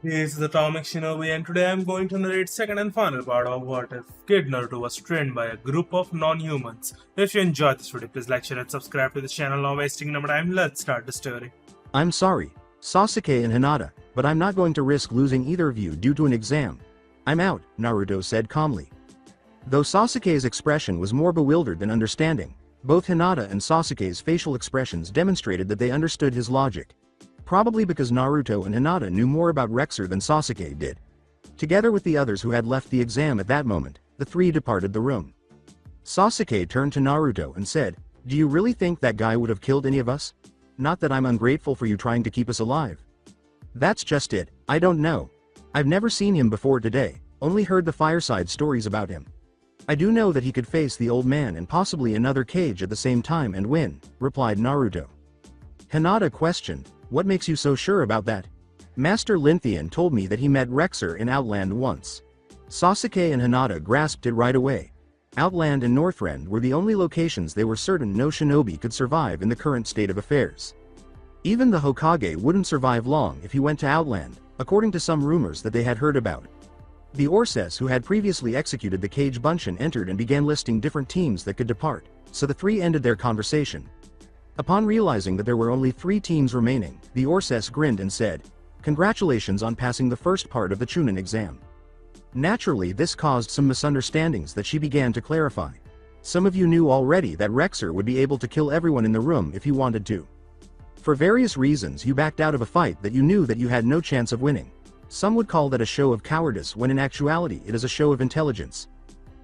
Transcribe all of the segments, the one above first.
This is Atomic Shinobi, and today I'm going to narrate second and final part of What If Kid Naruto was trained by a group of non-humans. If you enjoyed this video, please like, share, and subscribe to this channel. Now wasting no more time, let's start the story. I'm sorry, Sasuke and Hinata, but I'm not going to risk losing either of you due to an exam. I'm out, Naruto said calmly. Though Sasuke's expression was more bewildered than understanding, both Hinata and Sasuke's facial expressions demonstrated that they understood his logic. Probably because Naruto and Hinata knew more about Rexer than Sasuke did. Together with the others who had left the exam at that moment, the three departed the room. Sasuke turned to Naruto and said, "Do you really think that guy would have killed any of us? Not that I'm ungrateful for you trying to keep us alive. That's just it, I don't know. I've never seen him before today, only heard the fireside stories about him. I do know that he could face the old man and possibly another cage at the same time and win," replied Naruto. Hinata questioned, "What makes you so sure about that? Master Linthian told me that he met Rexer in Outland once." Sasuke and Hinata grasped it right away. Outland and Northrend were the only locations they were certain no shinobi could survive in the current state of affairs. Even the Hokage wouldn't survive long if he went to Outland, according to some rumors that they had heard about. The Orses who had previously executed the Cage Bunshin entered and began listing different teams that could depart, so the three ended their conversation. Upon realizing that there were only 3 teams remaining, the Orses grinned and said, "Congratulations on passing the first part of the Chunin exam." Naturally, this caused some misunderstandings that she began to clarify. Some of you knew already that Rexer would be able to kill everyone in the room if he wanted to. For various reasons you backed out of a fight that you knew that you had no chance of winning. Some would call that a show of cowardice when in actuality it is a show of intelligence.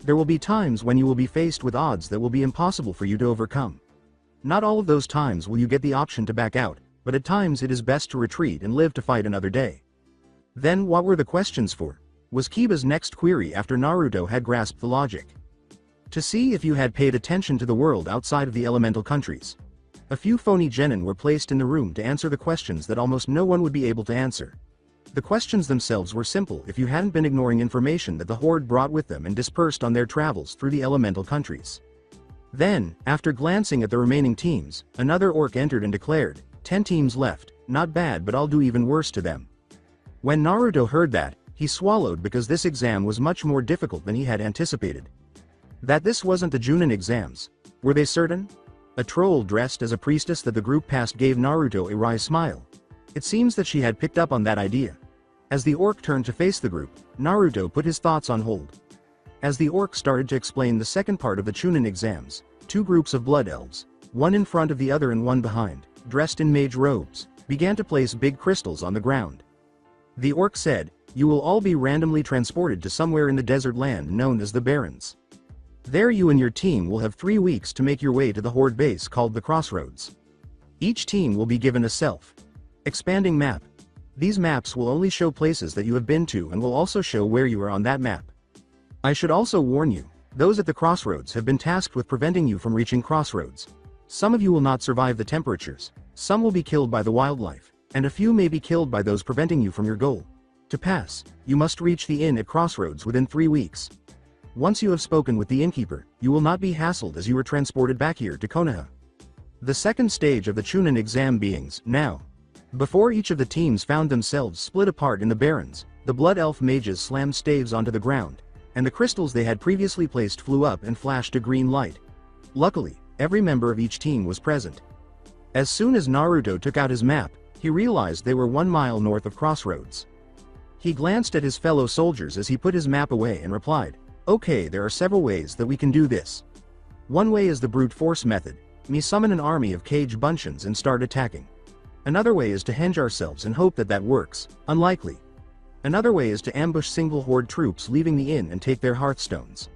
There will be times when you will be faced with odds that will be impossible for you to overcome. Not all of those times will you get the option to back out, but at times it is best to retreat and live to fight another day. Then what were the questions for? Was Kiba's next query after Naruto had grasped the logic. To see if you had paid attention to the world outside of the elemental countries. A few phony genin were placed in the room to answer the questions that almost no one would be able to answer. The questions themselves were simple if you hadn't been ignoring information that the Horde brought with them and dispersed on their travels through the elemental countries. Then, after glancing at the remaining teams, another orc entered and declared, 10 teams left, not bad but I'll do even worse to them." When Naruto heard that, he swallowed because this exam was much more difficult than he had anticipated. That this wasn't the Junin exams. Were they certain? A troll dressed as a priestess that the group passed gave Naruto a wry smile. It seems that she had picked up on that idea. As the orc turned to face the group, Naruto put his thoughts on hold. As the orc started to explain the second part of the Chunin exams, 2 groups of blood elves, one in front of the other and one behind, dressed in mage robes, began to place big crystals on the ground. The orc said, "You will all be randomly transported to somewhere in the desert land known as the Barrens. There you and your team will have 3 weeks to make your way to the Horde base called the Crossroads. Each team will be given a self-expanding map. These maps will only show places that you have been to and will also show where you are on that map. I should also warn you, those at the Crossroads have been tasked with preventing you from reaching Crossroads. Some of you will not survive the temperatures, some will be killed by the wildlife, and a few may be killed by those preventing you from your goal. To pass, you must reach the inn at Crossroads within 3 weeks. Once you have spoken with the innkeeper, you will not be hassled as you are transported back here to Konoha." The second stage of the Chunin exam beings, now. Before each of the teams found themselves split apart in the Barrens, the Blood Elf mages slammed staves onto the ground, and the crystals they had previously placed flew up and flashed a green light. Luckily, every member of each team was present. As soon as Naruto took out his map, he realized they were 1 mile north of Crossroads. He glanced at his fellow soldiers as he put his map away and replied, "Okay, there are several ways that we can do this. One way is the brute force method, me summon an army of Cage Bunshins and start attacking. Another way is to henge ourselves and hope that that works, unlikely. Another way is to ambush single Horde troops leaving the inn and take their hearthstones.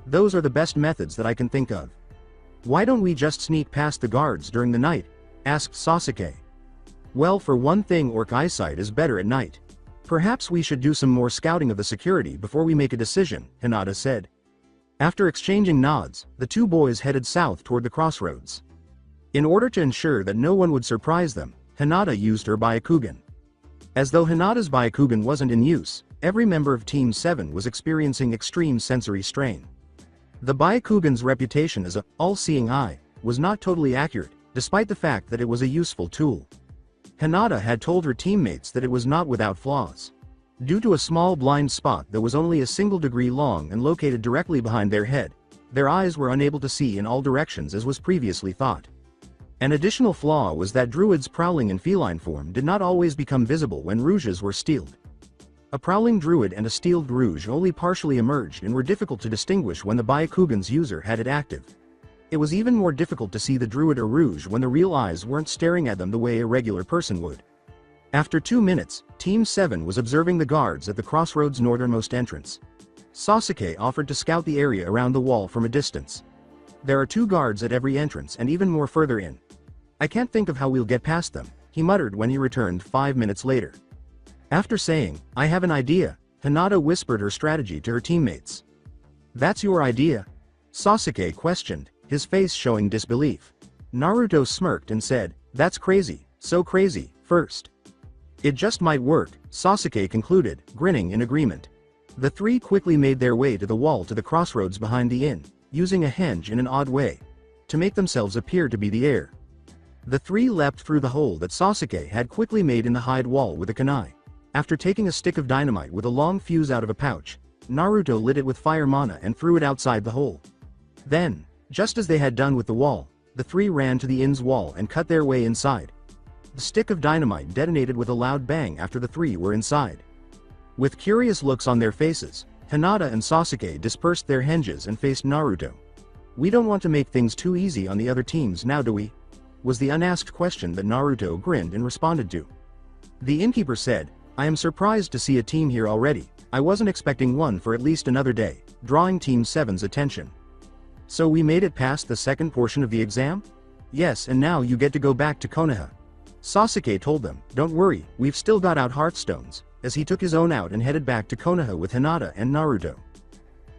Those are the best methods that I can think of." "Why don't we just sneak past the guards during the night?" asked Sasuke. "Well, for one thing, orc eyesight is better at night. Perhaps we should do some more scouting of the security before we make a decision," Hinata said. After exchanging nods, the 2 boys headed south toward the Crossroads. In order to ensure that no one would surprise them, Hinata used her Byakugan. As though Hinata's Byakugan wasn't in use, every member of Team 7 was experiencing extreme sensory strain. The Byakugan's reputation as a all-seeing eye was not totally accurate, despite the fact that it was a useful tool. Hinata had told her teammates that it was not without flaws. Due to a small blind spot that was only a single degree long and located directly behind their head, their eyes were unable to see in all directions as was previously thought. An additional flaw was that druids prowling in feline form did not always become visible when rouges were steeled. A prowling druid and a steeled rouge only partially emerged and were difficult to distinguish when the Byakugan's user had it active. It was even more difficult to see the druid or rouge when the real eyes weren't staring at them the way a regular person would. After 2 minutes, Team 7 was observing the guards at the crossroads' northernmost entrance. Sasuke offered to scout the area around the wall from a distance. There are 2 guards at every entrance and even more further in. I can't think of how we'll get past them, he muttered when he returned 5 minutes later. After saying, I have an idea, Hinata whispered her strategy to her teammates. That's your idea? Sasuke questioned, his face showing disbelief. Naruto smirked and said, that's crazy, so crazy, first. It just might work, Sasuke concluded, grinning in agreement. The 3 quickly made their way to the wall to the crossroads behind the inn, using a henge in an odd way, to make themselves appear to be the heir. The 3 leapt through the hole that Sasuke had quickly made in the hide wall with a kunai. After taking a stick of dynamite with a long fuse out of a pouch, Naruto lit it with fire mana and threw it outside the hole. Then, just as they had done with the wall, the 3 ran to the inn's wall and cut their way inside. The stick of dynamite detonated with a loud bang after the 3 were inside. With curious looks on their faces, Hinata and Sasuke dispersed their henges and faced Naruto. We don't want to make things too easy on the other teams now, do we? Was the unasked question that Naruto grinned and responded to. The innkeeper said, I am surprised to see a team here already, I wasn't expecting one for at least another day, drawing Team 7's attention. So we made it past the second portion of the exam? Yes, and now you get to go back to Konoha. Sasuke told them, don't worry, we've still got out Heartstones, as he took his own out and headed back to Konoha with Hinata and Naruto.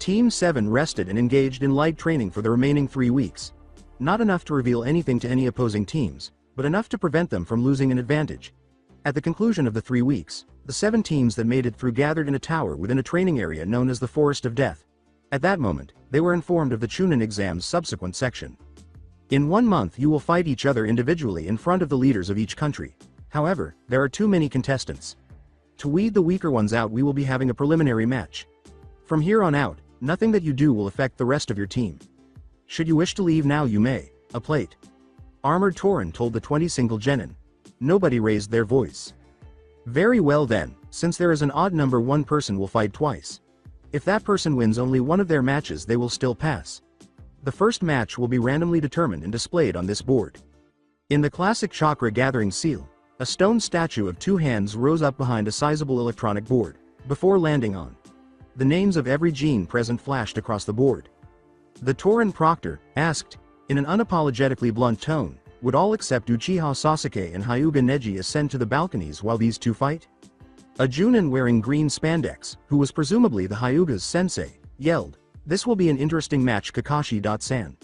Team 7 rested and engaged in light training for the remaining 3 weeks. Not enough to reveal anything to any opposing teams, but enough to prevent them from losing an advantage. At the conclusion of the 3 weeks, the 7 teams that made it through gathered in a tower within a training area known as the Forest of Death. At that moment, they were informed of the Chunin exam's subsequent section. In 1 month you will fight each other individually in front of the leaders of each country. However, there are too many contestants. To weed the weaker ones out, we will be having a preliminary match. From here on out, nothing that you do will affect the rest of your team. Should you wish to leave now you may. A plate. Armored Tauren told the 20 single genin. Nobody raised their voice. Very well then, since there is an odd number, 1 person will fight twice. If that person wins only one of their matches, they will still pass. The first match will be randomly determined and displayed on this board. In the classic chakra gathering seal, a stone statue of 2 hands rose up behind a sizable electronic board, before landing on. The names of every gene present flashed across the board. The Tauren Proctor asked, in an unapologetically blunt tone, would all except Uchiha Sasuke and Hyuga Neji ascend to the balconies while these 2 fight? A Junin wearing green spandex, who was presumably the Hyuga's sensei, yelled, this will be an interesting match, Kakashi-san.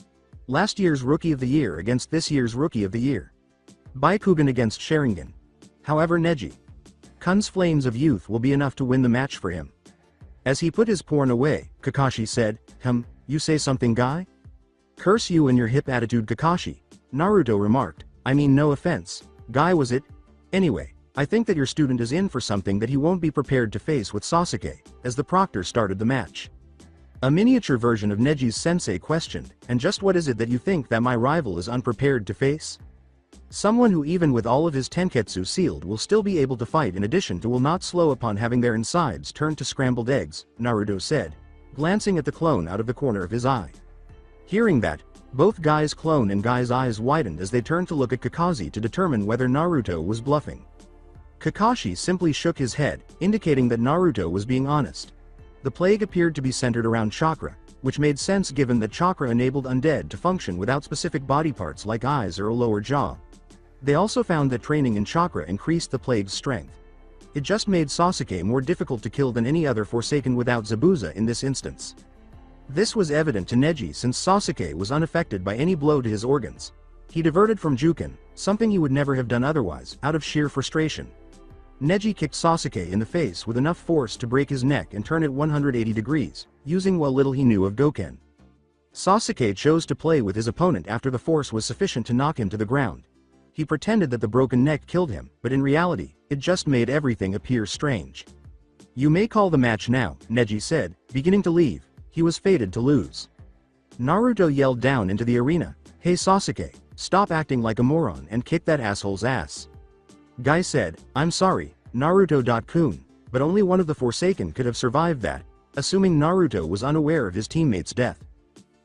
Last year's Rookie of the Year against this year's Rookie of the Year. Byakugan against Sharingan. However, Neji Kun's flames of youth will be enough to win the match for him. As he put his porn away, Kakashi said, you say something, guy? Curse you and your hip attitude, Kakashi. Naruto remarked, I mean no offense, guy was it? Anyway, I think that your student is in for something that he won't be prepared to face with Sasuke, as the proctor started the match. A miniature version of Neji's sensei questioned, and just what is it that you think that my rival is unprepared to face? Someone who even with all of his tenketsu sealed will still be able to fight, in addition to will not slow upon having their insides turned to scrambled eggs, Naruto said, glancing at the clone out of the corner of his eye. Hearing that, both Guy's clone and Guy's eyes widened as they turned to look at Kakashi to determine whether Naruto was bluffing. Kakashi simply shook his head, indicating that Naruto was being honest. The plague appeared to be centered around chakra, which made sense given that chakra enabled undead to function without specific body parts like eyes or a lower jaw. They also found that training in chakra increased the plague's strength. It just made Sasuke more difficult to kill than any other Forsaken without Zabuza in this instance. This was evident to Neji since Sasuke was unaffected by any blow to his organs. He diverted from Juken, something he would never have done otherwise, out of sheer frustration. Neji kicked Sasuke in the face with enough force to break his neck and turn it 180 degrees, using what little he knew of Goken. Sasuke chose to play with his opponent after the force was sufficient to knock him to the ground. He pretended that the broken neck killed him, but in reality, it just made everything appear strange. You may call the match now, Neji said, beginning to leave. He was fated to lose. Naruto yelled down into the arena, "Hey Sasuke, stop acting like a moron and kick that asshole's ass." Guy said, "I'm sorry, Naruto-kun, but only one of the Forsaken could have survived that," assuming Naruto was unaware of his teammate's death.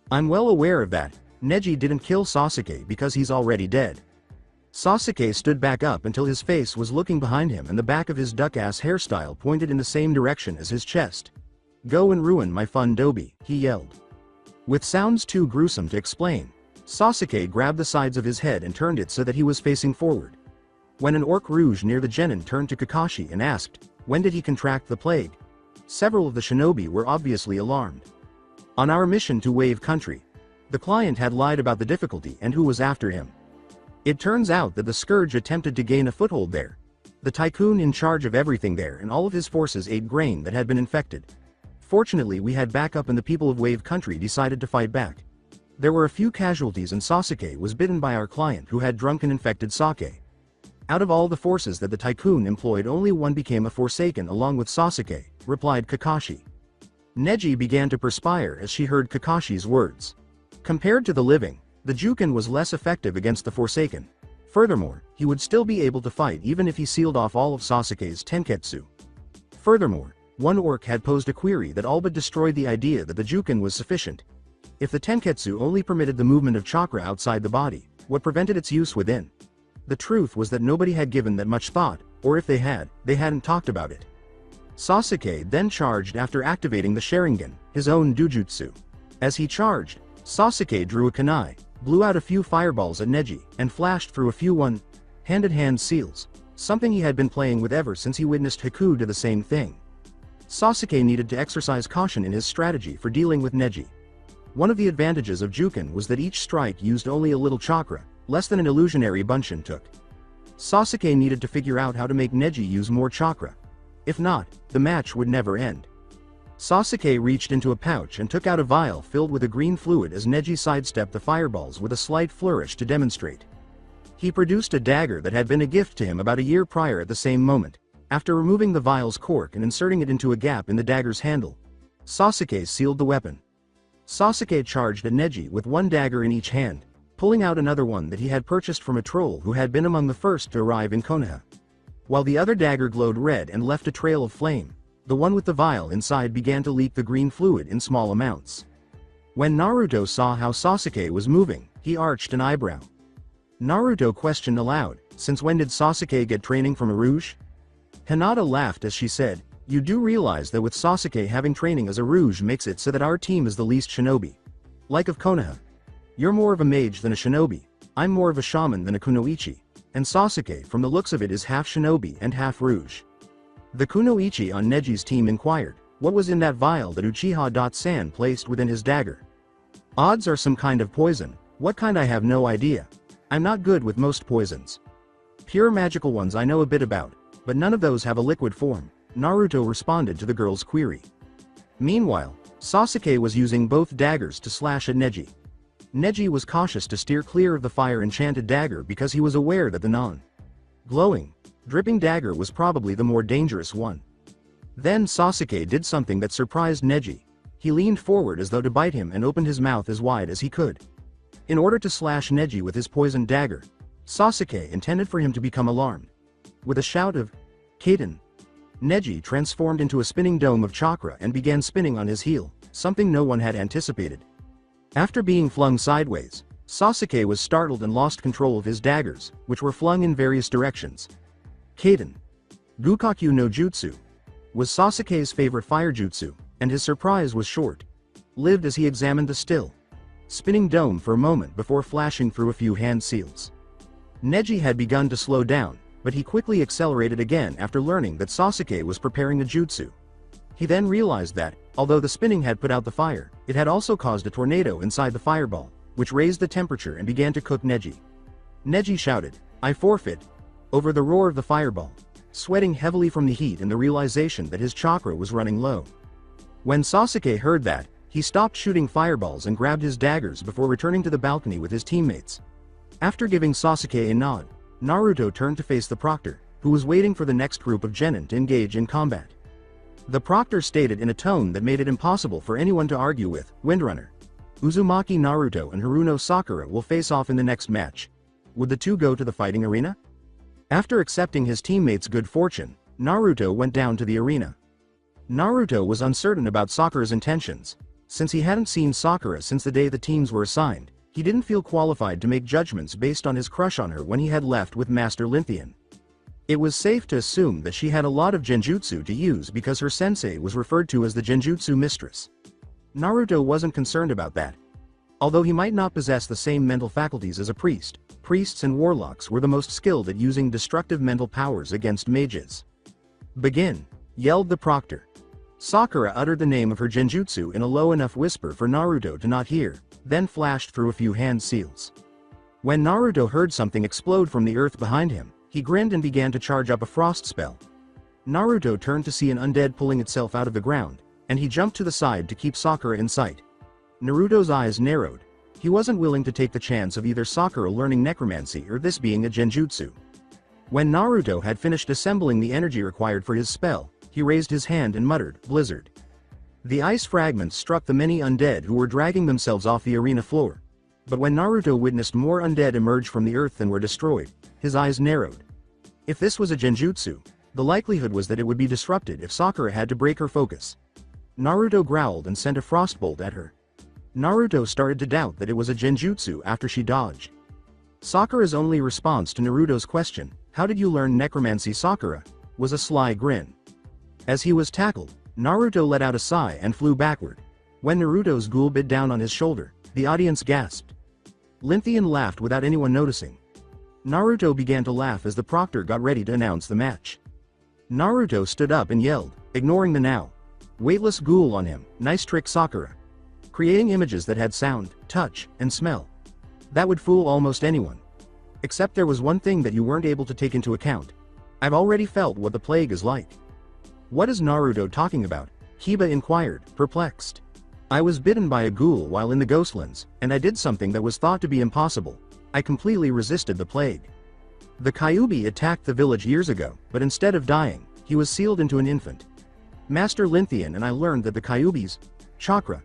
"I'm well aware of that. Neji didn't kill Sasuke because he's already dead." Sasuke stood back up until his face was looking behind him and the back of his duck-ass hairstyle pointed in the same direction as his chest. "Go and ruin my fun dobi," he yelled. With sounds too gruesome to explain, Sasuke grabbed the sides of his head and turned it so that he was facing forward. When an orc rouge near the genin turned to Kakashi and asked, when did he contract the plague? Several of the shinobi were obviously alarmed. On our mission to Wave Country, the client had lied about the difficulty and who was after him. It turns out that the Scourge attempted to gain a foothold there. The tycoon in charge of everything there and all of his forces ate grain that had been infected. Fortunately we had backup and the people of Wave Country decided to fight back. There were a few casualties and Sasuke was bitten by our client who had drunk and infected sake. Out of all the forces that the tycoon employed only one became a Forsaken along with Sasuke, replied Kakashi. Neji began to perspire as she heard Kakashi's words. Compared to the living, the Jukin was less effective against the Forsaken. Furthermore, he would still be able to fight even if he sealed off all of Sasuke's tenketsu. Furthermore, one orc had posed a query that all but destroyed the idea that the Jukin was sufficient. If the tenketsu only permitted the movement of chakra outside the body, what prevented its use within? The truth was that nobody had given that much thought, or if they hadn't talked about it. Sasuke then charged after activating the Sharingan, his own dujutsu. As he charged, Sasuke drew a kunai, blew out a few fireballs at Neji, and flashed through a few one-handed seals, something he had been playing with ever since he witnessed Haku do the same thing. Sasuke needed to exercise caution in his strategy for dealing with Neji. One of the advantages of Jukin was that each strike used only a little chakra, less than an illusionary Bunshin took. Sasuke needed to figure out how to make Neji use more chakra. If not, the match would never end. Sasuke reached into a pouch and took out a vial filled with a green fluid as Neji sidestepped the fireballs with a slight flourish to demonstrate. He produced a dagger that had been a gift to him about a year prior at the same moment. After removing the vial's cork and inserting it into a gap in the dagger's handle, Sasuke sealed the weapon. Sasuke charged at Neji with one dagger in each hand, pulling out another one that he had purchased from a troll who had been among the first to arrive in Konoha. While the other dagger glowed red and left a trail of flame, the one with the vial inside began to leak the green fluid in small amounts. When Naruto saw how Sasuke was moving, he arched an eyebrow. Naruto questioned aloud, "Since when did Sasuke get training from a rouge?" Hinata laughed as she said, "You do realize that with Sasuke having training as a rouge makes it so that our team is the least shinobi. Like of Konoha. You're more of a mage than a shinobi, I'm more of a shaman than a kunoichi, and Sasuke from the looks of it is half shinobi and half rouge." The kunoichi on Neji's team inquired, what was in that vial that Uchiha.San placed within his dagger? "Odds are some kind of poison, what kind I have no idea. I'm not good with most poisons. Pure magical ones I know a bit about, but none of those have a liquid form," Naruto responded to the girl's query. Meanwhile, Sasuke was using both daggers to slash at Neji. Neji was cautious to steer clear of the fire-enchanted dagger because he was aware that the non-glowing, dripping dagger was probably the more dangerous one. Then Sasuke did something that surprised Neji. He leaned forward as though to bite him and opened his mouth as wide as he could. In order to slash Neji with his poisoned dagger, Sasuke intended for him to become alarmed. With a shout of "Kaden!" Neji transformed into a spinning dome of chakra and began spinning on his heel, something no one had anticipated. After being flung sideways, Sasuke was startled and lost control of his daggers, which were flung in various directions. Kaden, Gukakyu no Jutsu, was Sasuke's favorite fire jutsu, and his surprise was short-lived as he examined the still spinning dome for a moment before flashing through a few hand seals. Neji had begun to slow down, but he quickly accelerated again after learning that Sasuke was preparing a jutsu. He then realized that, although the spinning had put out the fire, it had also caused a tornado inside the fireball, which raised the temperature and began to cook Neji. Neji shouted, "I forfeit," over the roar of the fireball, sweating heavily from the heat and the realization that his chakra was running low. When Sasuke heard that, he stopped shooting fireballs and grabbed his daggers before returning to the balcony with his teammates. After giving Sasuke a nod, Naruto turned to face the proctor, who was waiting for the next group of genin to engage in combat. The proctor stated in a tone that made it impossible for anyone to argue with. Windrunner. Uzumaki Naruto and Haruno Sakura will face off in the next match. Would the two go to the fighting arena? After accepting his teammates' good fortune, Naruto went down to the arena. Naruto was uncertain about Sakura's intentions. Since he hadn't seen Sakura since the day the teams were assigned, he didn't feel qualified to make judgments based on his crush on her when he had left with Master Linthian. It was safe to assume that she had a lot of genjutsu to use because her sensei was referred to as the genjutsu mistress. Naruto wasn't concerned about that. Although he might not possess the same mental faculties as a priest, priests and warlocks were the most skilled at using destructive mental powers against mages. "Begin," yelled the proctor. Sakura uttered the name of her genjutsu in a low enough whisper for Naruto to not hear, then flashed through a few hand seals. When Naruto heard something explode from the earth behind him, he grinned and began to charge up a frost spell. Naruto turned to see an undead pulling itself out of the ground, and he jumped to the side to keep Sakura in sight. Naruto's eyes narrowed. He wasn't willing to take the chance of either Sakura learning necromancy or this being a genjutsu. When Naruto had finished assembling the energy required for his spell, he raised his hand and muttered, "Blizzard." The ice fragments struck the many undead who were dragging themselves off the arena floor. But when Naruto witnessed more undead emerge from the earth than were destroyed, his eyes narrowed. If this was a genjutsu, the likelihood was that it would be disrupted if Sakura had to break her focus. Naruto growled and sent a frostbolt at her. Naruto started to doubt that it was a genjutsu after she dodged. Sakura's only response to Naruto's question, "How did you learn necromancy, Sakura?" was a sly grin. As he was tackled, Naruto let out a sigh and flew backward. When Naruto's ghoul bit down on his shoulder, the audience gasped. Linthian laughed without anyone noticing. Naruto began to laugh as the proctor got ready to announce the match. Naruto stood up and yelled, ignoring the now weightless ghoul on him, "Nice trick, Sakura." Creating images that had sound, touch, and smell. That would fool almost anyone. Except there was one thing that you weren't able to take into account. I've already felt what the plague is like. What is Naruto talking about? Kiba inquired, perplexed. I was bitten by a ghoul while in the Ghostlands, and I did something that was thought to be impossible. I completely resisted the plague. The Kyuubi attacked the village years ago, but instead of dying, he was sealed into an infant. Master Linthian and I learned that the Kyuubi's chakra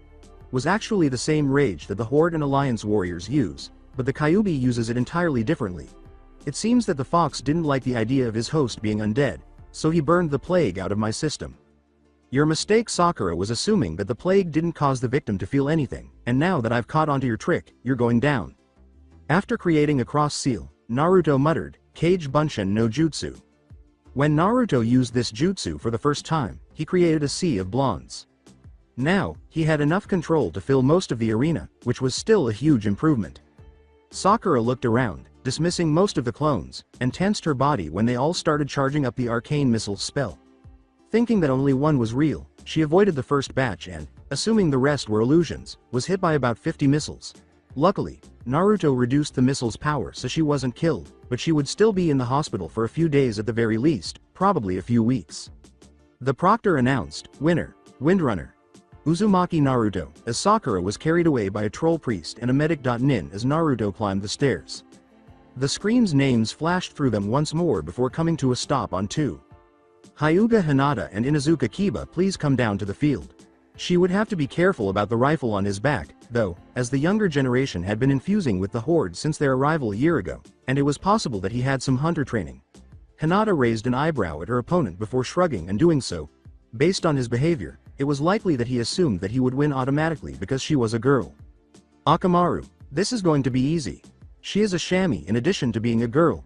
was actually the same rage that the Horde and Alliance warriors use, but the Kyuubi uses it entirely differently. It seems that the fox didn't like the idea of his host being undead, so he burned the plague out of my system. Your mistake, Sakura was assuming that the plague didn't cause the victim to feel anything, and now that I've caught onto your trick, you're going down. After creating a cross seal, Naruto muttered, Kage Bunshin no Jutsu. When Naruto used this jutsu for the first time, he created a sea of blondes. Now, he had enough control to fill most of the arena, which was still a huge improvement. Sakura looked around, dismissing most of the clones, and tensed her body when they all started charging up the arcane missile spell. Thinking that only one was real, she avoided the first batch and, assuming the rest were illusions, was hit by about 50 missiles. Luckily, Naruto reduced the missile's power so she wasn't killed, but she would still be in the hospital for a few days at the very least, probably a few weeks. The proctor announced, winner, Windrunner. Uzumaki Naruto, as Sakura was carried away by a troll priest and a medic.nin as Naruto climbed the stairs. The screen's names flashed through them once more before coming to a stop on 2. Hyuga Hinata and Inuzuka Kiba, please come down to the field. She would have to be careful about the rifle on his back, though, as the younger generation had been infusing with the Horde since their arrival a year ago, and it was possible that he had some hunter training. Hinata raised an eyebrow at her opponent before shrugging and doing so. Based on his behavior, it was likely that he assumed that he would win automatically because she was a girl. Akamaru, this is going to be easy. She is a chamois in addition to being a girl.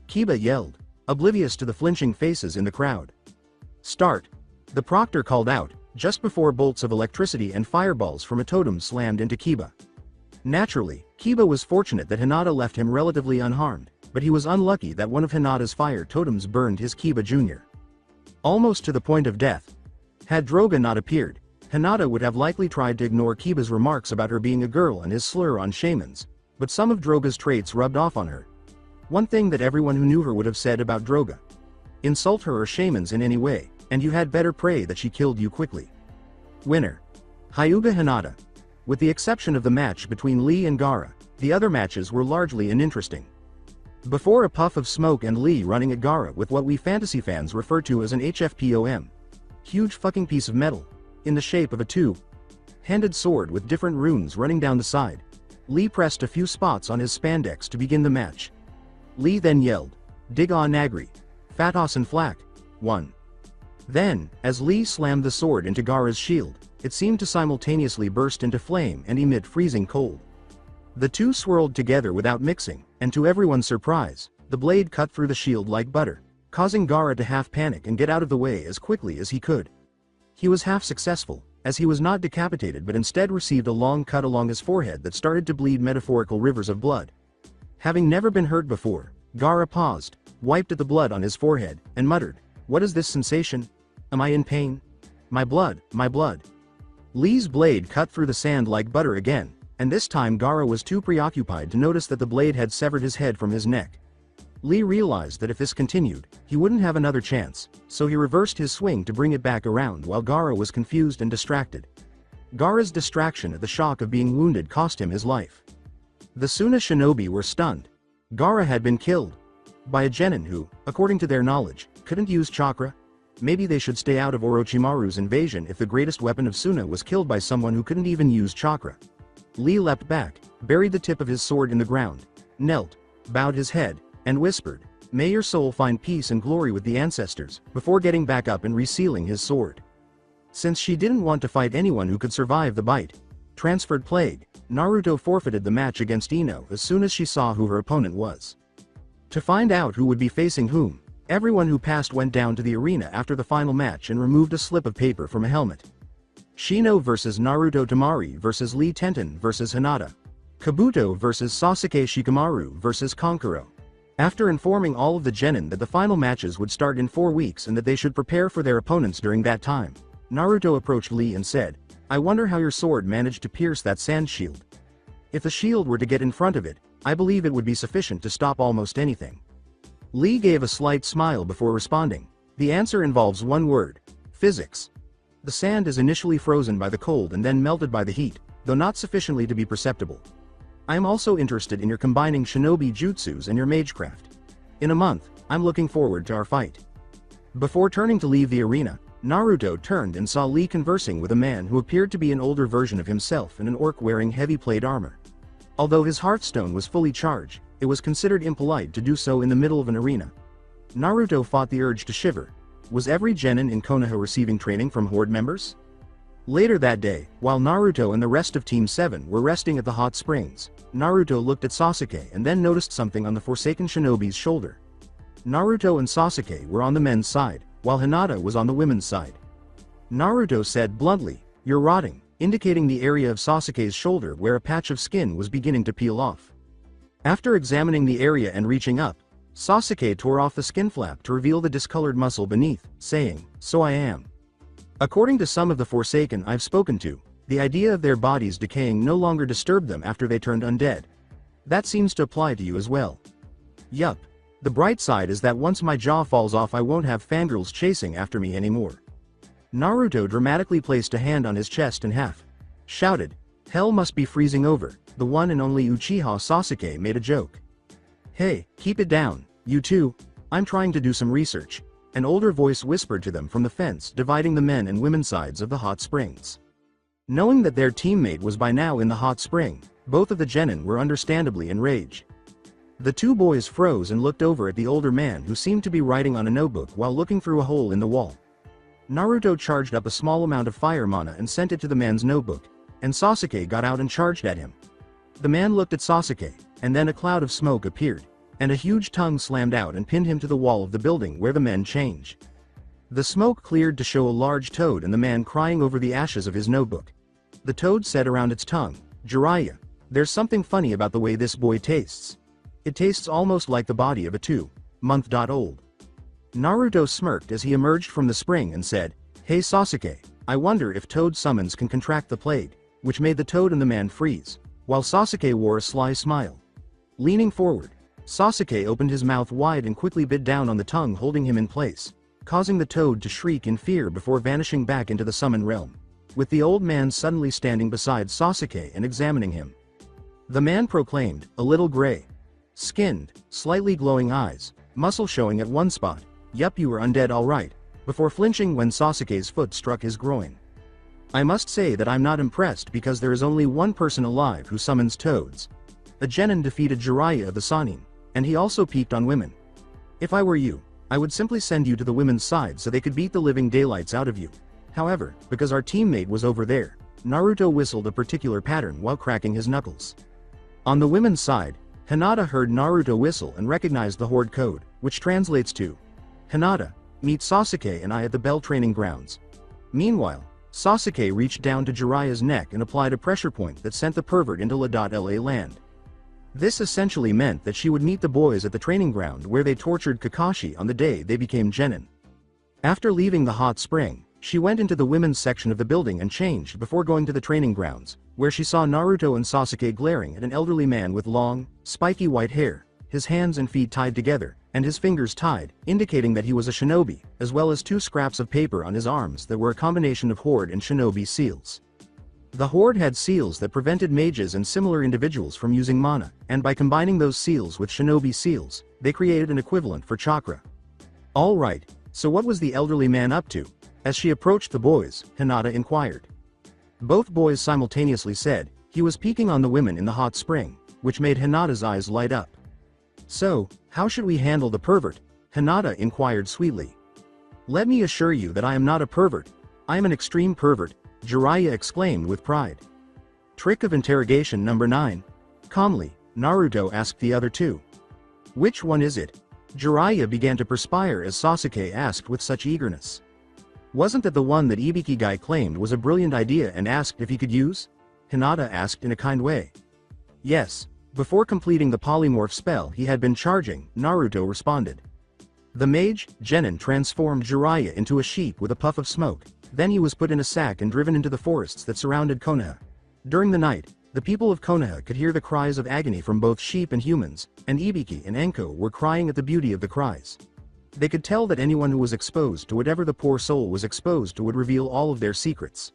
Kiba yelled, oblivious to the flinching faces in the crowd. Start. The proctor called out, just before bolts of electricity and fireballs from a totem slammed into Kiba. Naturally, Kiba was fortunate that Hinata left him relatively unharmed, but he was unlucky that one of Hinata's fire totems burned his Kiba Jr. Almost to the point of death. Had Droga not appeared, Hinata would have likely tried to ignore Kiba's remarks about her being a girl and his slur on shamans, but some of Droga's traits rubbed off on her. One thing that everyone who knew her would have said about Droga. Insult her or shamans in any way, and you had better pray that she killed you quickly. Winner. Hyuga Hinata. With the exception of the match between Lee and Gaara, the other matches were largely uninteresting. Before a puff of smoke and Lee running at Gaara with what we fantasy fans refer to as an HFPOM. huge fucking piece of metal, in the shape of a two-handed sword with different runes running down the side. Lee pressed a few spots on his spandex to begin the match. Lee then yelled, "Dig on Nagri, Fatos and Flak, 1. Then, as Lee slammed the sword into Gaara's shield, it seemed to simultaneously burst into flame and emit freezing cold. The two swirled together without mixing, and to everyone's surprise, the blade cut through the shield like butter, causing Gaara to half panic and get out of the way as quickly as he could. He was half successful, as he was not decapitated but instead received a long cut along his forehead that started to bleed metaphorical rivers of blood. Having never been hurt before, Gaara paused, wiped at the blood on his forehead, and muttered, "What is this sensation? Am I in pain? My blood, my blood." Lee's blade cut through the sand like butter again, and this time Gaara was too preoccupied to notice that the blade had severed his head from his neck. Lee realized that if this continued, he wouldn't have another chance, so he reversed his swing to bring it back around while Gaara was confused and distracted. Gaara's distraction at the shock of being wounded cost him his life. The Suna shinobi were stunned. Gaara had been killed by a genin who, according to their knowledge, couldn't use chakra. Maybe they should stay out of Orochimaru's invasion if the greatest weapon of Suna was killed by someone who couldn't even use chakra. Lee leapt back, buried the tip of his sword in the ground, knelt, bowed his head, and whispered, "May your soul find peace and glory with the ancestors," before getting back up and resealing his sword. Since she didn't want to fight anyone who could survive the bite, transferred plague, Naruto forfeited the match against Ino as soon as she saw who her opponent was. To find out who would be facing whom, everyone who passed went down to the arena after the final match and removed a slip of paper from a helmet. Shino vs Naruto Tamari vs Lee Tenten vs Hinata. Kabuto vs Sasuke Shikamaru vs Kankuro. After informing all of the genin that the final matches would start in 4 weeks and that they should prepare for their opponents during that time, Naruto approached Lee and said, "I wonder how your sword managed to pierce that sand shield. If the shield were to get in front of it, I believe it would be sufficient to stop almost anything." Lee gave a slight smile before responding, "The answer involves one word: physics. The sand is initially frozen by the cold and then melted by the heat, though not sufficiently to be perceptible. I am also interested in your combining shinobi jutsus and your magecraft. In a month, I'm looking forward to our fight." Before turning to leave the arena, Naruto turned and saw Lee conversing with a man who appeared to be an older version of himself and an orc wearing heavy plate armor. Although his hearthstone was fully charged, it was considered impolite to do so in the middle of an arena. Naruto fought the urge to shiver. Was every genin in Konoha receiving training from Horde members? Later that day, while Naruto and the rest of Team 7 were resting at the hot springs, Naruto looked at Sasuke and then noticed something on the Forsaken Shinobi's shoulder. Naruto and Sasuke were on the men's side, while Hinata was on the women's side. Naruto said bluntly, "You're rotting," indicating the area of Sasuke's shoulder where a patch of skin was beginning to peel off. After examining the area and reaching up, Sasuke tore off the skin flap to reveal the discolored muscle beneath, saying, "So I am." According to some of the Forsaken I've spoken to, the idea of their bodies decaying no longer disturbed them after they turned undead. That seems to apply to you as well. Yup. The bright side is that once my jaw falls off I won't have fangirls chasing after me anymore. Naruto dramatically placed a hand on his chest and shouted, "Hell must be freezing over." The one and only Uchiha Sasuke made a joke. "Hey, keep it down, you two. I'm trying to do some research," an older voice whispered to them from the fence dividing the men and women sides of the hot springs. Knowing that their teammate was by now in the hot spring, both of the genin were understandably enraged. The two boys froze and looked over at the older man who seemed to be writing on a notebook while looking through a hole in the wall. Naruto charged up a small amount of fire mana and sent it to the man's notebook, and Sasuke got out and charged at him. The man looked at Sasuke, and then a cloud of smoke appeared, and a huge tongue slammed out and pinned him to the wall of the building where the men changed. The smoke cleared to show a large toad and the man crying over the ashes of his notebook. The toad said around its tongue, "Jiraiya, there's something funny about the way this boy tastes. It tastes almost like the body of a 2-month-old. Naruto smirked as he emerged from the spring and said, "Hey Sasuke, I wonder if toad summons can contract the plague," which made the toad and the man freeze, while Sasuke wore a sly smile. Leaning forward, Sasuke opened his mouth wide and quickly bit down on the tongue holding him in place, causing the toad to shriek in fear before vanishing back into the summon realm, with the old man suddenly standing beside Sasuke and examining him. The man proclaimed, a little gray-skinned, slightly glowing eyes, muscle showing at one spot, "Yup, you were undead alright, before flinching when Sasuke's foot struck his groin. I must say that I'm not impressed because there is only one person alive who summons toads. A genin defeated Jiraiya of the Sannin, and he also peaked on women. If I were you, I would simply send you to the women's side so they could beat the living daylights out of you. However, because our teammate was over there, Naruto whistled a particular pattern while cracking his knuckles. On the women's side, Hinata heard Naruto whistle and recognized the horde code, which translates to, "Hinata, meet Sasuke and I at the Bell training grounds." Meanwhile, Sasuke reached down to Jiraiya's neck and applied a pressure point that sent the pervert into La land. This essentially meant that she would meet the boys at the training ground where they tortured Kakashi on the day they became genin. After leaving the hot spring, she went into the women's section of the building and changed before going to the training grounds, where she saw Naruto and Sasuke glaring at an elderly man with long, spiky white hair, his hands and feet tied together, and his fingers tied, indicating that he was a shinobi, as well as 2 scraps of paper on his arms that were a combination of horde and shinobi seals. The horde had seals that prevented mages and similar individuals from using mana, and by combining those seals with shinobi seals, they created an equivalent for chakra. Alright, so what was the elderly man up to? As she approached the boys, Hinata inquired. Both boys simultaneously said, he was peeking on the women in the hot spring, which made Hinata's eyes light up. So, how should we handle the pervert? Hinata inquired sweetly. Let me assure you that I am not a pervert. I am an extreme pervert, Jiraiya exclaimed with pride. Trick of interrogation number 9. Calmly, Naruto asked the other two. Which one is it? Jiraiya began to perspire as Sasuke asked with such eagerness. Wasn't that the one that Ibiki guy claimed was a brilliant idea and asked if he could use? Hinata asked in a kind way. Yes, before completing the polymorph spell he had been charging, Naruto responded. The mage, genin, transformed Jiraiya into a sheep with a puff of smoke, then he was put in a sack and driven into the forests that surrounded Konoha. During the night, the people of Konoha could hear the cries of agony from both sheep and humans, and Ibiki and Enko were crying at the beauty of the cries. They could tell that anyone who was exposed to whatever the poor soul was exposed to would reveal all of their secrets.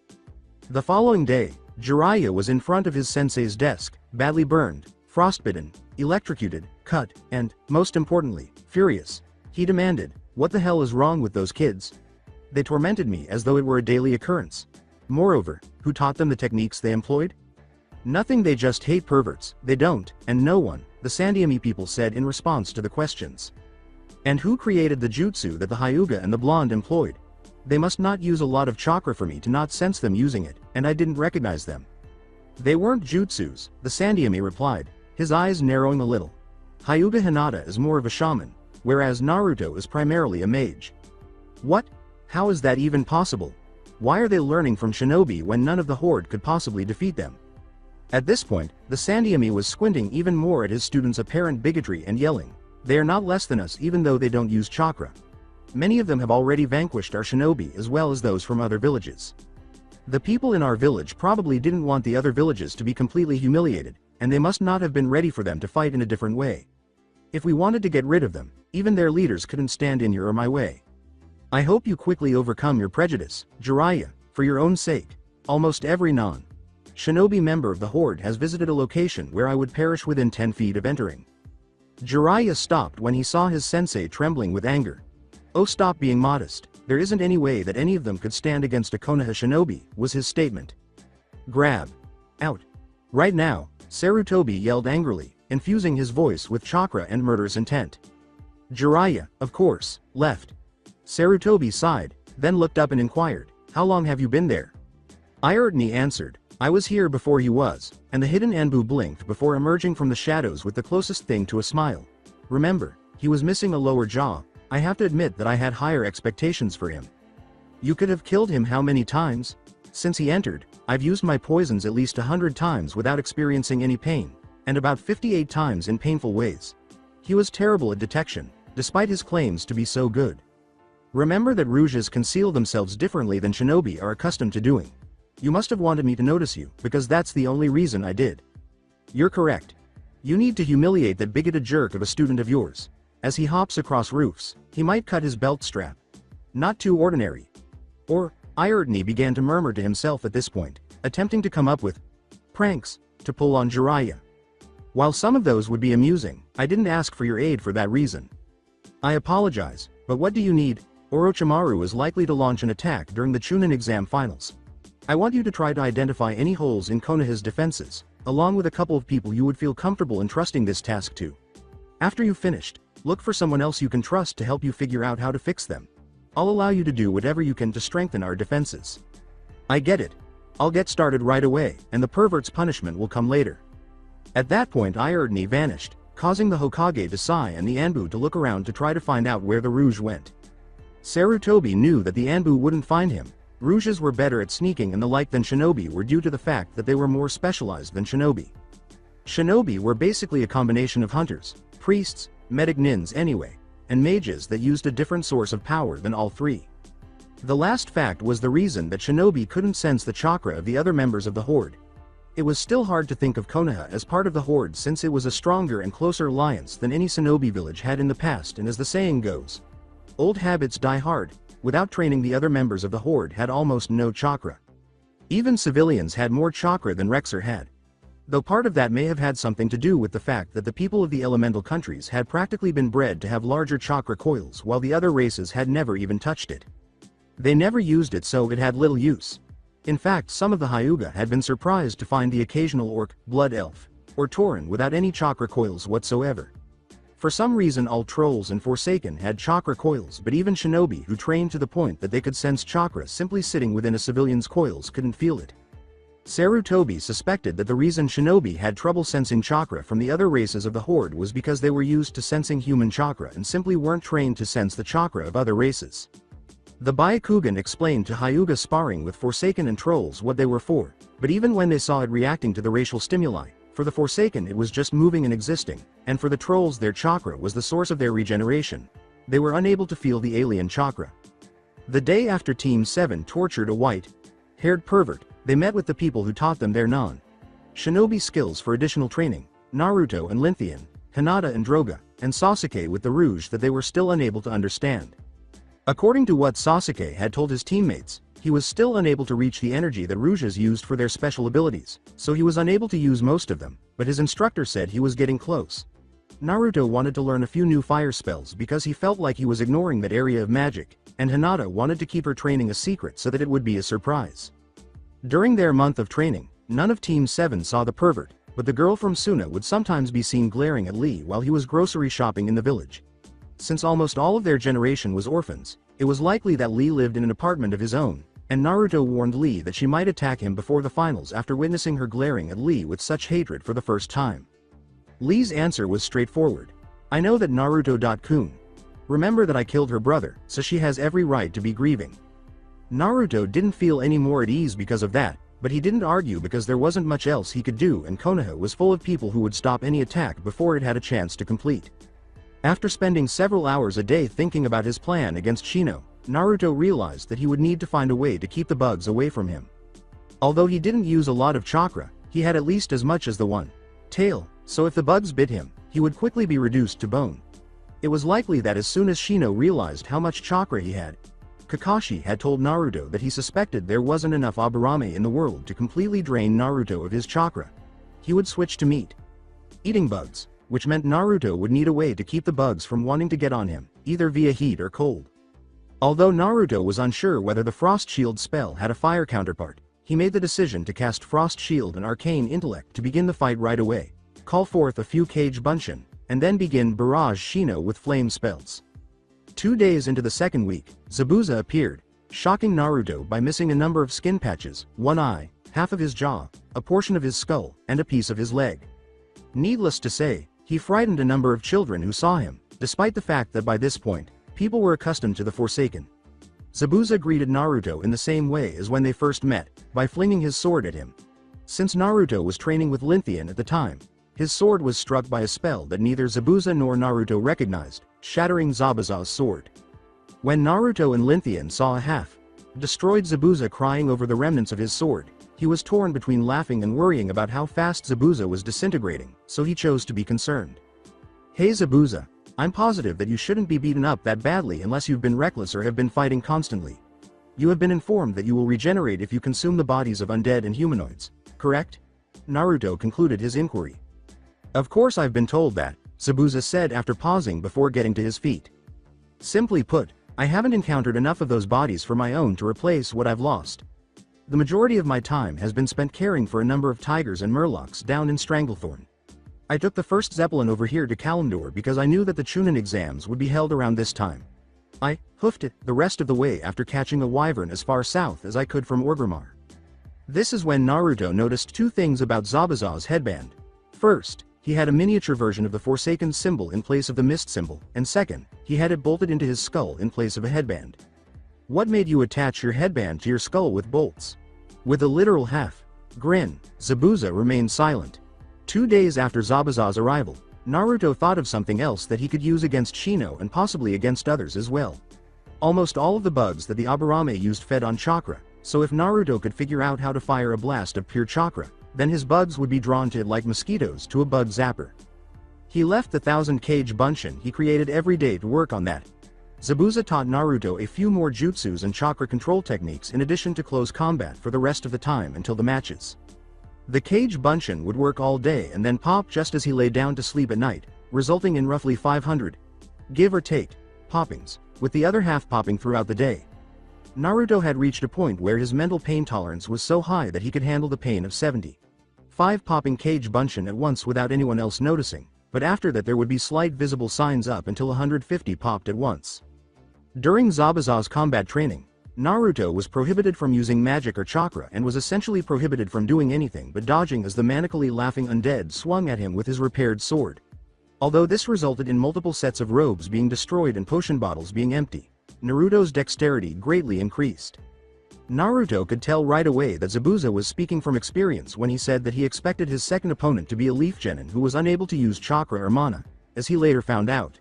The following day, Jiraiya was in front of his sensei's desk, badly burned, frostbitten, electrocuted, cut, and, most importantly, furious. He demanded, "What the hell is wrong with those kids? They tormented me as though it were a daily occurrence. Moreover, who taught them the techniques they employed? Nothing, they just hate perverts, they don't, and no one," the Sandiami people said in response to the questions. And who created the jutsu that the Hyuga and the blonde employed? They must not use a lot of chakra for me to not sense them using it, and I didn't recognize them. They weren't jutsus, the Sandiami replied, his eyes narrowing a little. Hyuga Hinata is more of a shaman, whereas Naruto is primarily a mage. What? How is that even possible? Why are they learning from shinobi when none of the horde could possibly defeat them? At this point, the Sandiami was squinting even more at his students' apparent bigotry and yelling. They are not less than us even though they don't use chakra. Many of them have already vanquished our shinobi as well as those from other villages. The people in our village probably didn't want the other villages to be completely humiliated, and they must not have been ready for them to fight in a different way. If we wanted to get rid of them, even their leaders couldn't stand in your or my way. I hope you quickly overcome your prejudice, Jiraiya, for your own sake. Almost every non-shinobi member of the horde has visited a location where I would perish within 10 feet of entering. Jiraiya stopped when he saw his sensei trembling with anger. Oh, stop being modest, there isn't any way that any of them could stand against a Konoha shinobi, was his statement. Grab. Out. Right now, Sarutobi yelled angrily, infusing his voice with chakra and murderous intent. Jiraiya, of course, left. Sarutobi sighed, then looked up and inquired, how long have you been there? Iurtni answered, I was here before he was, and the hidden Anbu blinked before emerging from the shadows with the closest thing to a smile. Remember, he was missing a lower jaw. I have to admit that I had higher expectations for him. You could have killed him how many times? Since he entered, I've used my poisons at least 100 times without experiencing any pain, and about 58 times in painful ways. He was terrible at detection, despite his claims to be so good. Remember that Rouges conceal themselves differently than shinobi are accustomed to doing. You must have wanted me to notice you, because that's the only reason I did. You're correct. You need to humiliate that bigoted jerk of a student of yours. As he hops across roofs, he might cut his belt strap. Not too ordinary. Or, Iurtni began to murmur to himself at this point, attempting to come up with pranks to pull on Jiraiya. While some of those would be amusing, I didn't ask for your aid for that reason. I apologize, but what do you need? Orochimaru is likely to launch an attack during the Chunin exam finals. I want you to try to identify any holes in Konoha's defenses, along with a couple of people you would feel comfortable entrusting this task to. After you've finished, look for someone else you can trust to help you figure out how to fix them. I'll allow you to do whatever you can to strengthen our defenses. I get it. I'll get started right away, and the pervert's punishment will come later. At that point Ierdne vanished, causing the Hokage to sigh and the Anbu to look around to try to find out where the Rouge went. Sarutobi knew that the Anbu wouldn't find him. Rouges were better at sneaking and the like than shinobi were due to the fact that they were more specialized than shinobi. Shinobi were basically a combination of hunters, priests, medic nins anyway, and mages that used a different source of power than all three. The last fact was the reason that shinobi couldn't sense the chakra of the other members of the Horde. It was still hard to think of Konoha as part of the Horde since it was a stronger and closer alliance than any shinobi village had in the past, and as the saying goes, old habits die hard. Without training, the other members of the Horde had almost no chakra. Even civilians had more chakra than Rexer had. Though part of that may have had something to do with the fact that the people of the elemental countries had practically been bred to have larger chakra coils while the other races had never even touched it. They never used it, so it had little use. In fact, some of the Hyuga had been surprised to find the occasional orc, blood elf, or tauren without any chakra coils whatsoever. For some reason all trolls and Forsaken had chakra coils, but even shinobi who trained to the point that they could sense chakra simply sitting within a civilian's coils couldn't feel it. Sarutobi suspected that the reason shinobi had trouble sensing chakra from the other races of the Horde was because they were used to sensing human chakra and simply weren't trained to sense the chakra of other races. The Byakugan explained to Hyuga sparring with Forsaken and trolls what they were for, but even when they saw it reacting to the racial stimuli, for the Forsaken it was just moving and existing, and for the trolls their chakra was the source of their regeneration. They were unable to feel the alien chakra. The day after Team 7 tortured a white-haired pervert, they met with the people who taught them their non-shinobi skills for additional training, Naruto and Linthian, Hinata and Droga, and Sasuke with the Rouge that they were still unable to understand. According to what Sasuke had told his teammates, he was still unable to reach the energy that Rouges used for their special abilities, so he was unable to use most of them, but his instructor said he was getting close. Naruto wanted to learn a few new fire spells because he felt like he was ignoring that area of magic, and Hinata wanted to keep her training a secret so that it would be a surprise. During their month of training, none of Team 7 saw the pervert, but the girl from Suna would sometimes be seen glaring at Lee while he was grocery shopping in the village. Since almost all of their generation was orphans, it was likely that Lee lived in an apartment of his own, and Naruto warned Lee that she might attack him before the finals after witnessing her glaring at Lee with such hatred for the first time. Lee's answer was straightforward. I know that Naruto-kun. Remember that I killed her brother, so she has every right to be grieving. Naruto didn't feel any more at ease because of that, but he didn't argue because there wasn't much else he could do, and Konoha was full of people who would stop any attack before it had a chance to complete. After spending several hours a day thinking about his plan against Shino, Naruto realized that he would need to find a way to keep the bugs away from him. Although he didn't use a lot of chakra, he had at least as much as the one tail, so if the bugs bit him, he would quickly be reduced to bone. It was likely that as soon as Shino realized how much chakra he had, Kakashi had told Naruto that he suspected there wasn't enough Aburame in the world to completely drain Naruto of his chakra. He would switch to eating bugs, which meant Naruto would need a way to keep the bugs from wanting to get on him, either via heat or cold. Although Naruto was unsure whether the Frost Shield spell had a fire counterpart, he made the decision to cast Frost Shield and Arcane Intellect to begin the fight right away, call forth a few Kage Bunshin, and then begin Barrage Shino with flame spells. 2 days into the second week, Zabuza appeared, shocking Naruto by missing a number of skin patches, one eye, half of his jaw, a portion of his skull, and a piece of his leg. Needless to say, he frightened a number of children who saw him, despite the fact that by this point, people were accustomed to the Forsaken. Zabuza greeted Naruto in the same way as when they first met, by flinging his sword at him. Since Naruto was training with Linthian at the time, his sword was struck by a spell that neither Zabuza nor Naruto recognized, shattering Zabuza's sword. When Naruto and Linthian saw a half-destroyed Zabuza crying over the remnants of his sword, he was torn between laughing and worrying about how fast Zabuza was disintegrating, so he chose to be concerned. Hey Zabuza, I'm positive that you shouldn't be beaten up that badly unless you've been reckless or have been fighting constantly. You have been informed that you will regenerate if you consume the bodies of undead and humanoids, correct? Naruto concluded his inquiry. Of course I've been told that, Zabuza said after pausing before getting to his feet. Simply put, I haven't encountered enough of those bodies for my own to replace what I've lost. The majority of my time has been spent caring for a number of tigers and murlocs down in Stranglethorn. I took the first Zeppelin over here to Kalimdor because I knew that the Chunin exams would be held around this time. I hoofed it the rest of the way after catching a wyvern as far south as I could from Orgrimmar. This is when Naruto noticed two things about Zabuza's headband. First, he had a miniature version of the Forsaken symbol in place of the Mist symbol, and second, he had it bolted into his skull in place of a headband. What made you attach your headband to your skull with bolts? With a literal grin, Zabuza remained silent. 2 days after Zabuza's arrival, Naruto thought of something else that he could use against Shino and possibly against others as well. Almost all of the bugs that the Aburame used fed on chakra, so if Naruto could figure out how to fire a blast of pure chakra, then his bugs would be drawn to it like mosquitoes to a bug zapper. He left the 1000 cage bunshin he created every day to work on that. Zabuza taught Naruto a few more jutsus and chakra control techniques in addition to close combat for the rest of the time until the matches. The cage bunshin would work all day and then pop just as he lay down to sleep at night, resulting in roughly 500, give or take, poppings, with the other half popping throughout the day. Naruto had reached a point where his mental pain tolerance was so high that he could handle the pain of 75 popping cage bunshin at once without anyone else noticing, but after that there would be slight visible signs up until 150 popped at once. During Zabuza's combat training, Naruto was prohibited from using magic or chakra and was essentially prohibited from doing anything but dodging as the manically laughing undead swung at him with his repaired sword. Although this resulted in multiple sets of robes being destroyed and potion bottles being empty, Naruto's dexterity greatly increased. Naruto could tell right away that Zabuza was speaking from experience when he said that he expected his second opponent to be a Leaf Genin who was unable to use chakra or mana, as he later found out.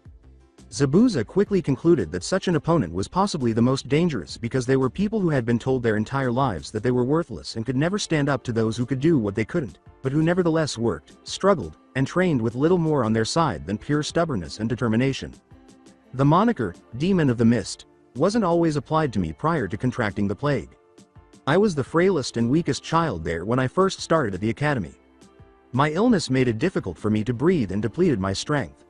Zabuza quickly concluded that such an opponent was possibly the most dangerous because they were people who had been told their entire lives that they were worthless and could never stand up to those who could do what they couldn't, but who nevertheless worked, struggled, and trained with little more on their side than pure stubbornness and determination. The moniker, Demon of the Mist, wasn't always applied to me prior to contracting the plague. I was the frailest and weakest child there when I first started at the academy. My illness made it difficult for me to breathe and depleted my strength.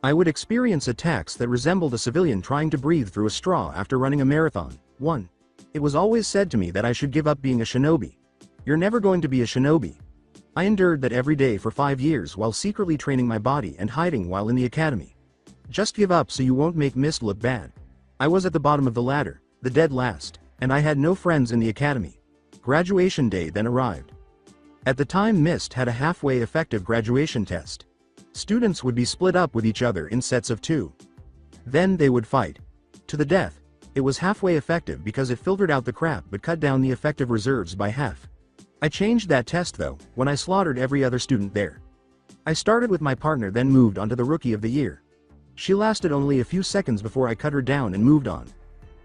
I would experience attacks that resembled a civilian trying to breathe through a straw after running a marathon. 1. It was always said to me that I should give up being a shinobi. You're never going to be a shinobi. I endured that every day for 5 years while secretly training my body and hiding while in the academy. Just give up so you won't make Mist look bad. I was at the bottom of the ladder, the dead last, and I had no friends in the academy. Graduation day then arrived. At the time Mist had a halfway effective graduation test. Students would be split up with each other in sets of 2. Then they would fight. To the death. It was halfway effective because it filtered out the crap but cut down the effective reserves by half. I changed that test though, when I slaughtered every other student there. I started with my partner then moved on to the Rookie of the Year. She lasted only a few seconds before I cut her down and moved on.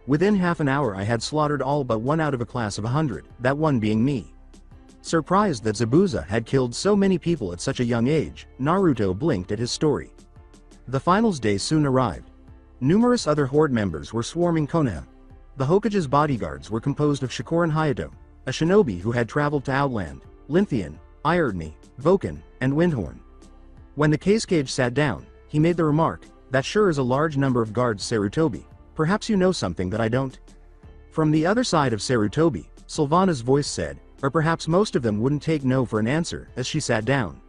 Within half an hour I had slaughtered all but one out of a class of 100, that one being me. Surprised that Zabuza had killed so many people at such a young age, Naruto blinked at his story. The finals day soon arrived. Numerous other Horde members were swarming Konoha. The Hokage's bodyguards were composed of Shikoran Hayato, a shinobi who had traveled to Outland, Linthian, Irdne, Voken, and Windhorn. When the Kazekage sat down, he made the remark, "That sure is a large number of guards, Sarutobi. Perhaps you know something that I don't?" From the other side of Sarutobi, Sylvana's voice said, or perhaps most of them wouldn't take no for an answer, as she sat down.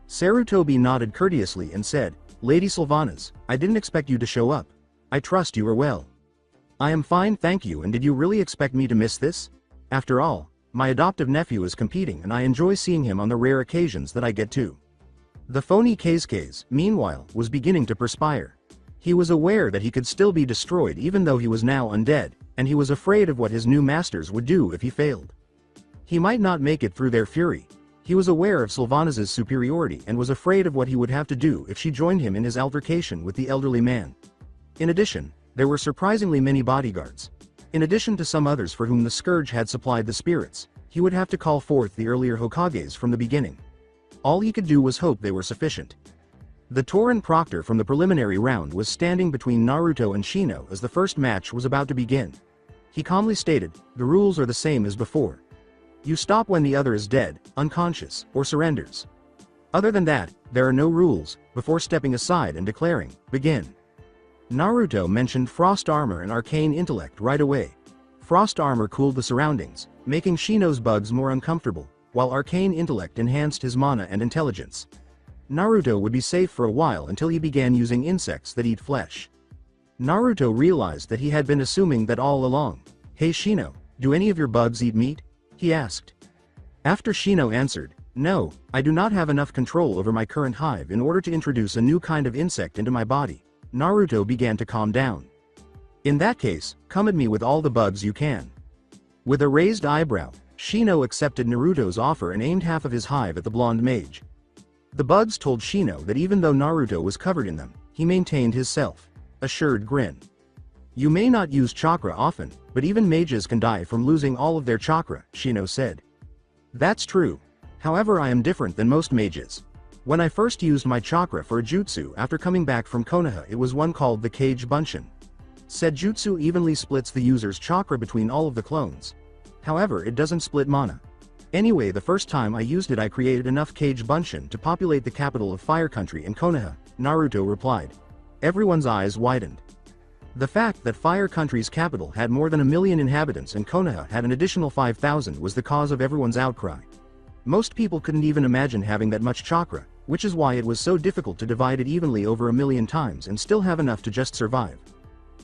Sarutobi nodded courteously and said, "Lady Sylvanas, I didn't expect you to show up. I trust you are well." "I am fine thank you, and did you really expect me to miss this? After all, my adoptive nephew is competing and I enjoy seeing him on the rare occasions that I get to." The phony Kazekage, meanwhile, was beginning to perspire. He was aware that he could still be destroyed even though he was now undead, and he was afraid of what his new masters would do if he failed. He might not make it through their fury. He was aware of Sylvanas' superiority and was afraid of what he would have to do if she joined him in his altercation with the elderly man. In addition, there were surprisingly many bodyguards. In addition to some others for whom the Scourge had supplied the spirits, he would have to call forth the earlier Hokages from the beginning. All he could do was hope they were sufficient. The Tauren Proctor from the preliminary round was standing between Naruto and Shino as the first match was about to begin. He calmly stated, "The rules are the same as before. You stop when the other is dead, unconscious, or surrenders. Other than that, there are no rules," before stepping aside and declaring, "Begin." Naruto mentioned frost armor and arcane intellect right away. Frost armor cooled the surroundings, making Shino's bugs more uncomfortable, while arcane intellect enhanced his mana and intelligence. Naruto would be safe for a while until he began using insects that eat flesh. Naruto realized that he had been assuming that all along. "Hey Shino, do any of your bugs eat meat?" he asked. After Shino answered, "No, I do not have enough control over my current hive in order to introduce a new kind of insect into my body," Naruto began to calm down. "In that case, come at me with all the bugs you can." With a raised eyebrow, Shino accepted Naruto's offer and aimed half of his hive at the blonde mage. The bugs told Shino that even though Naruto was covered in them, he maintained his self-assured grin. "You may not use chakra often, but even mages can die from losing all of their chakra," Shino said. "That's true. However, I am different than most mages. When I first used my chakra for a jutsu after coming back from Konoha, it was one called the Cage Bunshin. Said jutsu evenly splits the user's chakra between all of the clones. However, it doesn't split mana. Anyway, the first time I used it I created enough Cage Bunshin to populate the capital of Fire Country in Konoha," Naruto replied. Everyone's eyes widened. The fact that Fire Country's capital had more than 1 million inhabitants and Konoha had an additional 5,000 was the cause of everyone's outcry. Most people couldn't even imagine having that much chakra, which is why it was so difficult to divide it evenly over 1 million times and still have enough to just survive.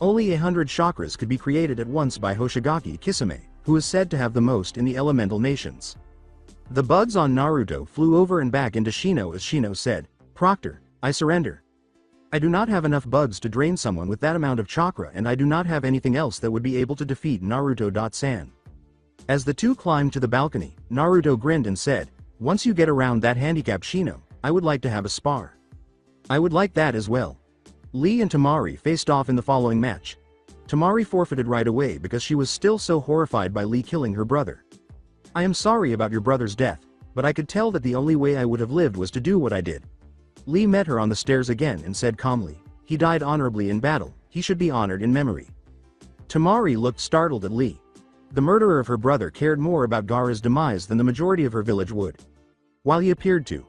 Only 100 chakras could be created at once by Hoshigaki Kisame, who is said to have the most in the elemental nations. The bugs on Naruto flew over and back into Shino as Shino said, "Proctor, I surrender. I do not have enough bugs to drain someone with that amount of chakra, and I do not have anything else that would be able to defeat Naruto-san." As the two climbed to the balcony, Naruto grinned and said, "Once you get around that handicapped Shino, I would like to have a spar." "I would like that as well." Lee and Tamari faced off in the following match. Tamari forfeited right away because she was still so horrified by Lee killing her brother. "I am sorry about your brother's death, but I could tell that the only way I would have lived was to do what I did." Lee met her on the stairs again and said calmly, "He died honorably in battle, he should be honored in memory." Tamari looked startled at Lee. The murderer of her brother cared more about Gaara's demise than the majority of her village would. While he appeared to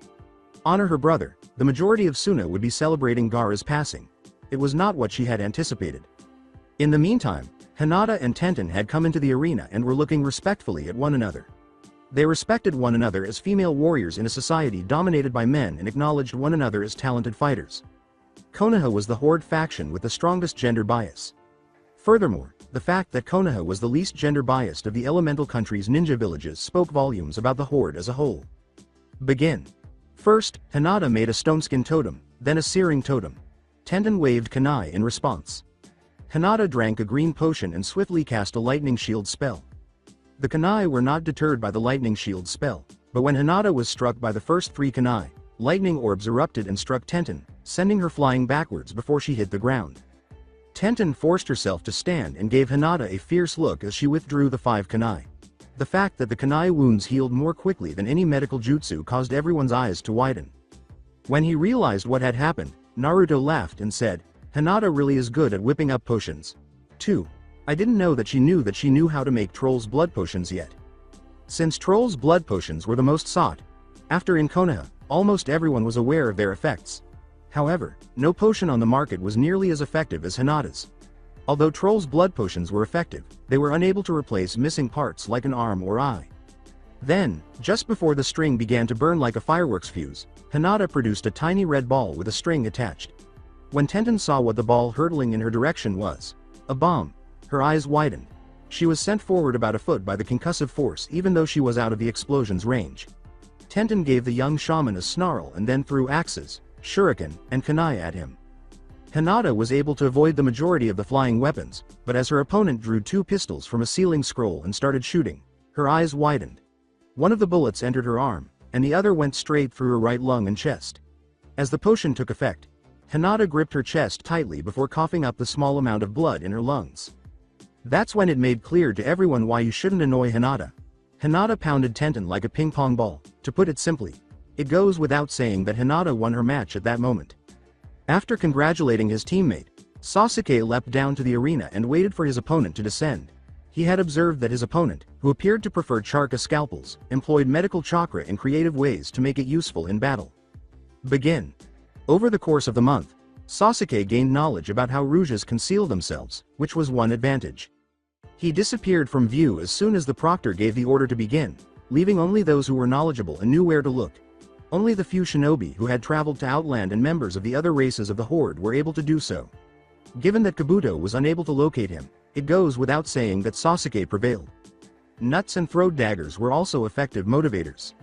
honor her brother, the majority of Suna would be celebrating Gaara's passing. It was not what she had anticipated. In the meantime, Hinata and Tenten had come into the arena and were looking respectfully at one another. They respected one another as female warriors in a society dominated by men and acknowledged one another as talented fighters. Konoha was the Horde faction with the strongest gender bias. Furthermore, the fact that Konoha was the least gender biased of the elemental country's ninja villages spoke volumes about the Horde as a whole. Begin. First, Hinata made a stoneskin totem, then a searing totem. Tenten waved kunai in response. Hinata drank a green potion and swiftly cast a lightning shield spell. The kunai were not deterred by the lightning shield spell, but when Hinata was struck by the first 3 kunai, lightning orbs erupted and struck Tenten, sending her flying backwards before she hit the ground. Tenten forced herself to stand and gave Hinata a fierce look as she withdrew the 5 kunai. The fact that the kunai wounds healed more quickly than any medical jutsu caused everyone's eyes to widen. When he realized what had happened, Naruto laughed and said, "Hinata really is good at whipping up potions. 2. I didn't know that she knew how to make Troll's blood potions yet." Since Troll's blood potions were the most sought after in Konoha, almost everyone was aware of their effects. However, no potion on the market was nearly as effective as Hinata's. Although Troll's blood potions were effective, they were unable to replace missing parts like an arm or eye. Then, just before the string began to burn like a fireworks fuse, Hinata produced a tiny red ball with a string attached. When Tenten saw what the ball hurtling in her direction was a bomb, her eyes widened. She was sent forward about a foot by the concussive force even though she was out of the explosion's range. Tenten gave the young shaman a snarl and then threw axes, shuriken, and kunai at him. Hinata was able to avoid the majority of the flying weapons, but as her opponent drew 2 pistols from a ceiling scroll and started shooting, her eyes widened. One of the bullets entered her arm, and the other went straight through her right lung and chest. As the potion took effect, Hinata gripped her chest tightly before coughing up the small amount of blood in her lungs. That's when it made clear to everyone why you shouldn't annoy Hinata. Hinata pounded Tenten like a ping-pong ball. To put it simply, it goes without saying that Hinata won her match at that moment. After congratulating his teammate, Sasuke leapt down to the arena and waited for his opponent to descend. He had observed that his opponent, who appeared to prefer charka scalpels, employed medical chakra in creative ways to make it useful in battle. Begin. Over the course of the month, Sasuke gained knowledge about how Rouges conceal themselves, which was one advantage. He disappeared from view as soon as the proctor gave the order to begin, leaving only those who were knowledgeable and knew where to look. Only the few shinobi who had traveled to Outland and members of the other races of the Horde were able to do so. Given that Kabuto was unable to locate him, it goes without saying that Sasuke prevailed. Nuts and throat daggers were also effective motivators.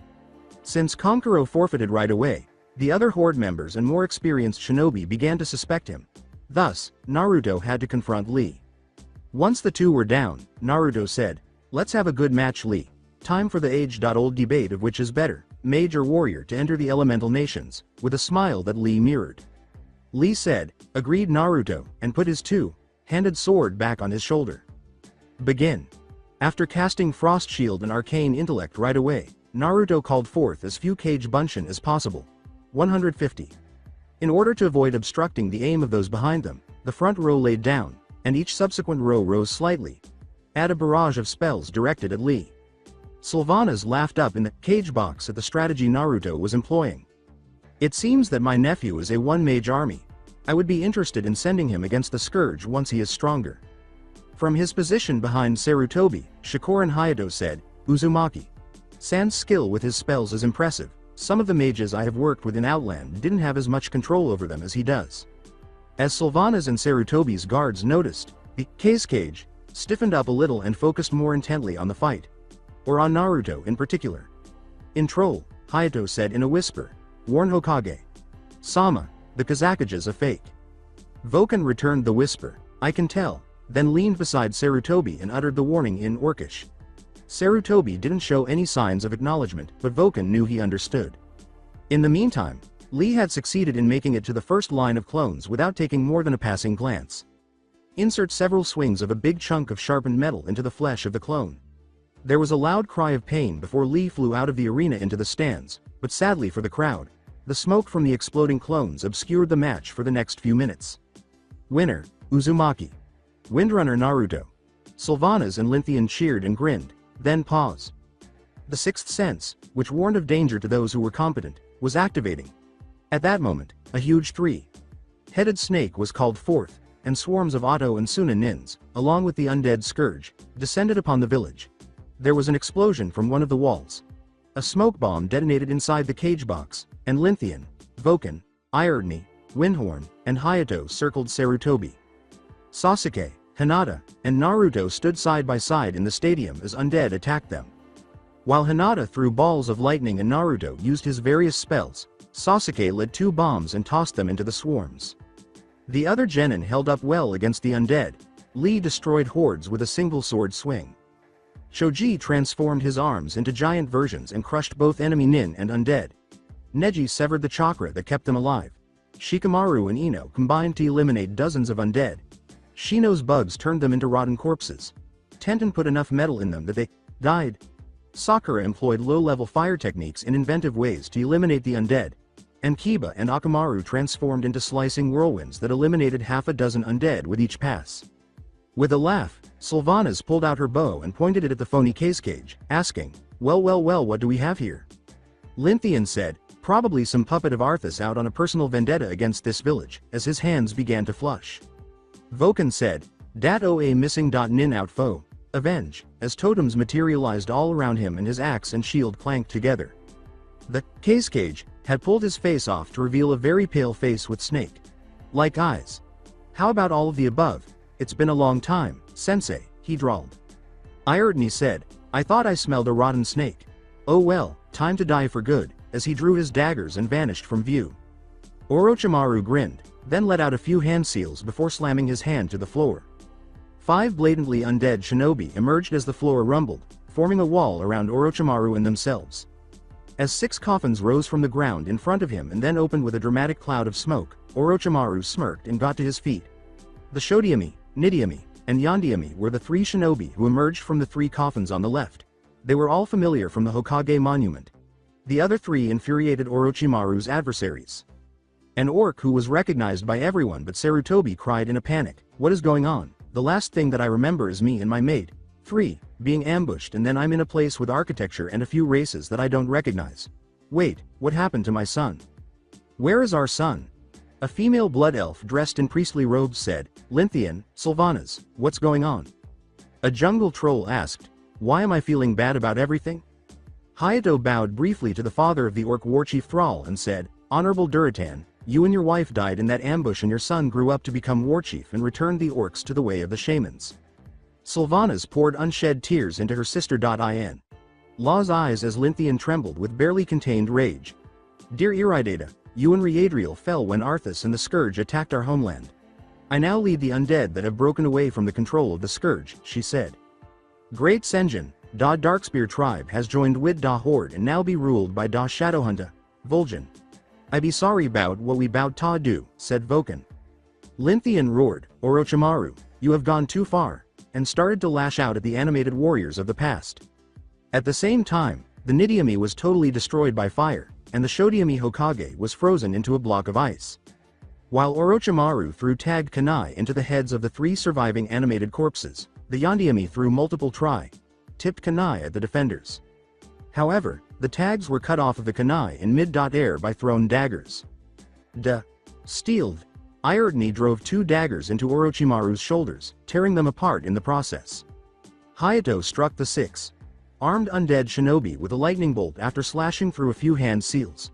Since Kankuro forfeited right away, the other Horde members and more experienced shinobi began to suspect him. Thus, Naruto had to confront Lee. Once the two were down, Naruto said, "Let's have a good match, Lee. Time for the age-old debate of which is better, mage or warrior to enter the elemental nations," with a smile that Lee mirrored. Lee said, "Agreed, Naruto," and put his two-handed sword back on his shoulder. Begin. After casting Frost Shield and Arcane Intellect right away, Naruto called forth as few Kage Bunshin as possible. 150. In order to avoid obstructing the aim of those behind them, the front row laid down, and each subsequent row rose slightly. Add a barrage of spells directed at Lee. Sylvanas laughed up in the cage box at the strategy Naruto was employing. "It seems that my nephew is a one-mage army. I would be interested in sending him against the Scourge once he is stronger." From his position behind Sarutobi, Shikoran Hayato said, "Uzumaki. San's skill with his spells is impressive. Some of the mages I have worked with in Outland didn't have as much control over them as he does." As Sylvanas and Sarutobi's guards noticed, the cage stiffened up a little and focused more intently on the fight. Or on Naruto in particular. "In Troll," Hayato said in a whisper, "warn Hokage. Sama, the Kazakage's a fake." Voken returned the whisper, "I can tell," then leaned beside Sarutobi and uttered the warning in Orcish. Sarutobi didn't show any signs of acknowledgement, but Voken knew he understood. In the meantime, Lee had succeeded in making it to the first line of clones without taking more than a passing glance. Insert several swings of a big chunk of sharpened metal into the flesh of the clone. There was a loud cry of pain before Lee flew out of the arena into the stands, but sadly for the crowd, the smoke from the exploding clones obscured the match for the next few minutes. Winner, Uzumaki. Windrunner Naruto. Sylvanas and Linthian cheered and grinned, then paused. The sixth sense, which warned of danger to those who were competent, was activating. At that moment, a huge three-headed snake was called forth, and swarms of Otto and Suna nins, along with the undead Scourge, descended upon the village. There was an explosion from one of the walls. A smoke bomb detonated inside the cage box, and Linthian, Voken, Irodne, Windhorn, and Hayato circled Sarutobi. Sasuke, Hinata, and Naruto stood side by side in the stadium as undead attacked them. While Hinata threw balls of lightning and Naruto used his various spells, Sasuke lit two bombs and tossed them into the swarms. The other genin held up well against the undead. Lee destroyed hordes with a single sword swing. Shoji transformed his arms into giant versions and crushed both enemy nin and undead. Neji severed the chakra that kept them alive. Shikamaru and Ino combined to eliminate dozens of undead. Shino's bugs turned them into rotten corpses. Tenten put enough metal in them that they died. Sakura employed low-level fire techniques in inventive ways to eliminate the undead. And Kiba and Akamaru transformed into slicing whirlwinds that eliminated half a dozen undead with each pass. With a laugh, Sylvanas pulled out her bow and pointed it at the phony cage, asking, well, what do we have here?" Linthian said, "Probably some puppet of Arthas out on a personal vendetta against this village," as his hands began to flush. Voken said, "Dat oa missing nin out foe. Avenge," as totems materialized all around him and his axe and shield clanked together. The cage had pulled his face off to reveal a very pale face with snake-like eyes. "How about all of the above? It's been a long time, sensei," he drawled. Irodne said, "I thought I smelled a rotten snake. Oh well, time to die for good," as he drew his daggers and vanished from view. Orochimaru grinned, then let out a few hand seals before slamming his hand to the floor. 5 blatantly undead shinobi emerged as the floor rumbled, forming a wall around Orochimaru and themselves. As 6 coffins rose from the ground in front of him and then opened with a dramatic cloud of smoke, Orochimaru smirked and got to his feet. The Shodiami, Nidiami, and Yondiami were the 3 shinobi who emerged from the 3 coffins on the left. They were all familiar from the Hokage monument. The other 3 infuriated Orochimaru's adversaries. An orc who was recognized by everyone but Sarutobi cried in a panic, "What is going on? The last thing that I remember is me and my mate, 3, being ambushed, and then I'm in a place with architecture and a few races that I don't recognize. Wait, what happened to my son? Where is our son?" A female blood elf dressed in priestly robes said, "Lynthian, Sylvanas, what's going on?" A jungle troll asked, "Why am I feeling bad about everything?" Hayato bowed briefly to the father of the orc warchief Thrall and said, "Honorable Duratan, you and your wife died in that ambush and your son grew up to become warchief and returned the orcs to the way of the shamans." Sylvanas poured unshed tears into her sister. In Law's eyes as Lynthian trembled with barely contained rage. "Dear Iridata, you and Riadriel fell when Arthas and the Scourge attacked our homeland. I now lead the undead that have broken away from the control of the Scourge," she said. "Great Senjin, Da Darkspear tribe has joined with Da Horde and now be ruled by Da Shadowhunter, Vol'jin. I be sorry bout what we bout ta do," said Vulcan. Lynthian roared, "Orochimaru, you have gone too far," and started to lash out at the animated warriors of the past. At the same time, the Nidiami was totally destroyed by fire, and the Shodiami Hokage was frozen into a block of ice. While Orochimaru threw tagged kunai into the heads of the 3 surviving animated corpses, the Yondiami threw multiple tipped kunai at the defenders. However, the tags were cut off of the kunai in mid-air by thrown daggers. Steeled, Iredni drove 2 daggers into Orochimaru's shoulders, tearing them apart in the process. Hayato struck the 6-armed undead shinobi with a lightning bolt after slashing through a few hand seals.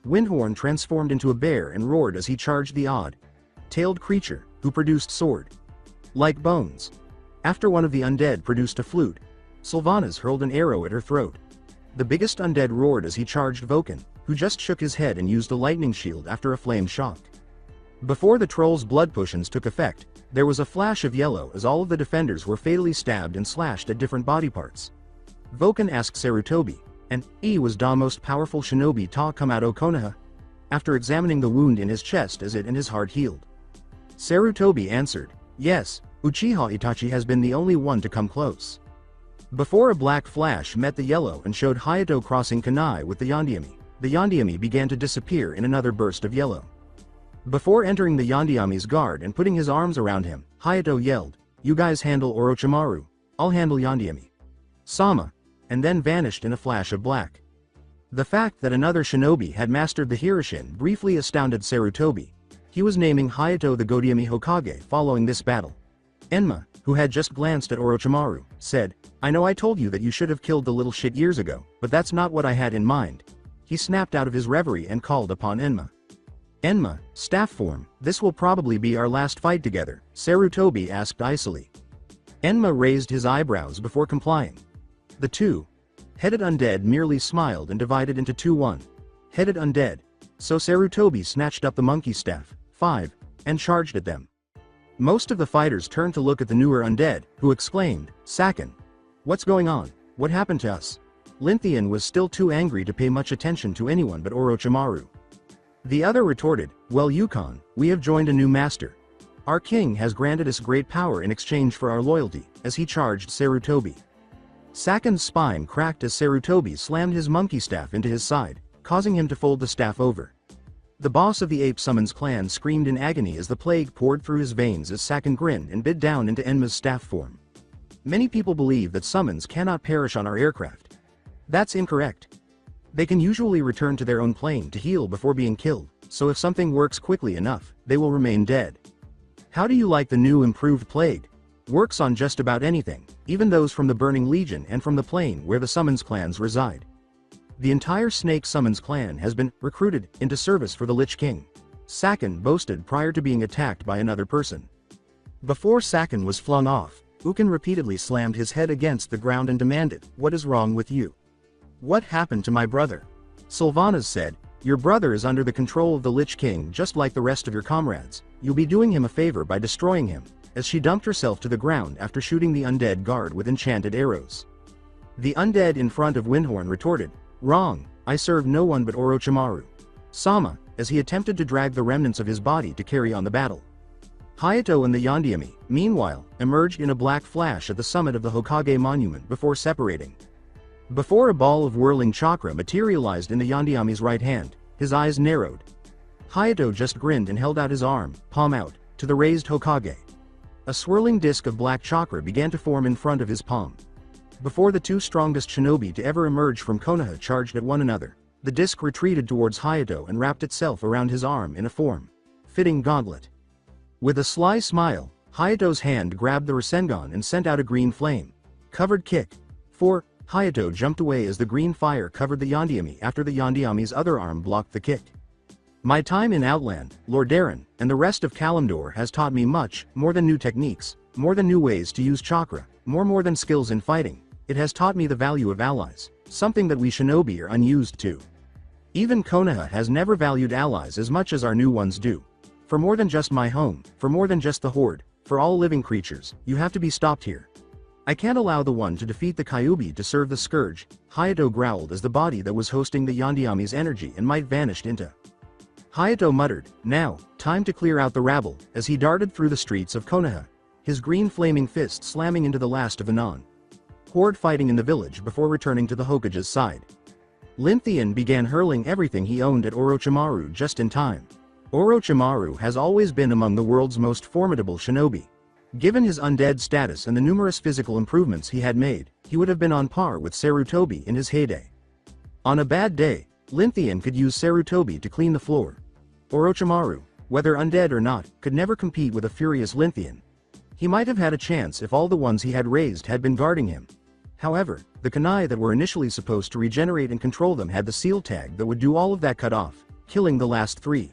Windhorn transformed into a bear and roared as he charged the odd-tailed creature, who produced sword-like bones. After one of the undead produced a flute, Sylvanas hurled an arrow at her throat. The biggest undead roared as he charged Vulcan, who just shook his head and used a lightning shield after a flame shock. Before the troll's blood potions took effect, there was a flash of yellow as all of the defenders were fatally stabbed and slashed at different body parts. Vulcan asked Sarutobi, "And was Da most powerful shinobi ta come out o Konoha?" after examining the wound in his chest as it and his heart healed. Sarutobi answered, "Yes, Uchiha Itachi has been the only one to come close." Before a black flash met the yellow and showed Hayato crossing kunai with the Yondiami began to disappear in another burst of yellow. Before entering the Yondiami's guard and putting his arms around him, Hayato yelled, "You guys handle Orochimaru, I'll handle Yondiami. Sama," and then vanished in a flash of black. The fact that another shinobi had mastered the Hiroshin briefly astounded Sarutobi. He was naming Hayato the Godiami Hokage following this battle. Enma, who had just glanced at Orochimaru, said, "I know I told you that you should have killed the little shit years ago, but that's not what I had in mind." He snapped out of his reverie and called upon Enma. "Enma, staff form, this will probably be our last fight together," Sarutobi asked icily. Enma raised his eyebrows before complying. The 2-headed undead merely smiled and divided into 2 1-headed undead, so Sarutobi snatched up the monkey staff, 5, and charged at them. Most of the fighters turned to look at the newer undead, who exclaimed, "Sakin! What's going on? What happened to us?" Lynthian was still too angry to pay much attention to anyone but Orochimaru. The other retorted, "Well Yukon, we have joined a new master. Our king has granted us great power in exchange for our loyalty," as he charged Sarutobi. Sakin's spine cracked as Sarutobi slammed his monkey staff into his side, causing him to fold the staff over. The boss of the Ape Summons clan screamed in agony as the plague poured through his veins as Sakin grinned and bit down into Enma's staff form. Many people believe that summons cannot perish on our aircraft. That's incorrect. They can usually return to their own plane to heal before being killed, so if something works quickly enough, they will remain dead. How do you like the new improved plague? Works on just about anything, even those from the Burning Legion and from the plane where the summons clans reside. The entire Snake Summons clan has been recruited into service for the Lich King, Sakin boasted prior to being attacked by another person. Before Sakin was flung off, Ukin repeatedly slammed his head against the ground and demanded, "What is wrong with you? What happened to my brother?" Sylvanas said, "Your brother is under the control of the Lich King just like the rest of your comrades. You'll be doing him a favor by destroying him," as she dumped herself to the ground after shooting the undead guard with enchanted arrows. The undead in front of Windhorn retorted, "Wrong, I serve no one but Orochimaru. Sama," as he attempted to drag the remnants of his body to carry on the battle. Hayato and the Yondiami, meanwhile, emerged in a black flash at the summit of the Hokage monument before separating. Before a ball of whirling chakra materialized in the Yondiami's right hand, his eyes narrowed. Hayato just grinned and held out his arm, palm out, to the raised Hokage. A swirling disk of black chakra began to form in front of his palm. Before the 2 strongest shinobi to ever emerge from Konoha charged at one another, the disk retreated towards Hayato and wrapped itself around his arm in a form fitting gauntlet. With a sly smile, Hayato's hand grabbed the Rasengan and sent out a green flame. Covered kick. 4. Hayato jumped away as the green fire covered the Yondiami after the Yondiami's other arm blocked the kick. My time in Outland, Lordaeron, and the rest of Kalimdor has taught me much, more than new techniques, more than new ways to use chakra, more than skills in fighting. It has taught me the value of allies, something that we shinobi are unused to. Even Konoha has never valued allies as much as our new ones do. For more than just my home, for more than just the horde, for all living creatures, you have to be stopped here. I can't allow the one to defeat the Kyuubi to serve the scourge, Hayato growled as the body that was hosting the Yondiami's energy and might vanished into. Hayato muttered, now, time to clear out the rabble, as he darted through the streets of Konoha, his green flaming fist slamming into the last of the non-horde fighting in the village before returning to the Hokage's side. Linthian began hurling everything he owned at Orochimaru just in time. Orochimaru has always been among the world's most formidable shinobi. Given his undead status and the numerous physical improvements he had made, he would have been on par with Sarutobi in his heyday. On a bad day, Linthian could use Sarutobi to clean the floor. Orochimaru, whether undead or not, could never compete with a furious Linthian. He might have had a chance if all the ones he had raised had been guarding him. However, the kunai that were initially supposed to regenerate and control them had the seal tag that would do all of that cut off, killing the last 3.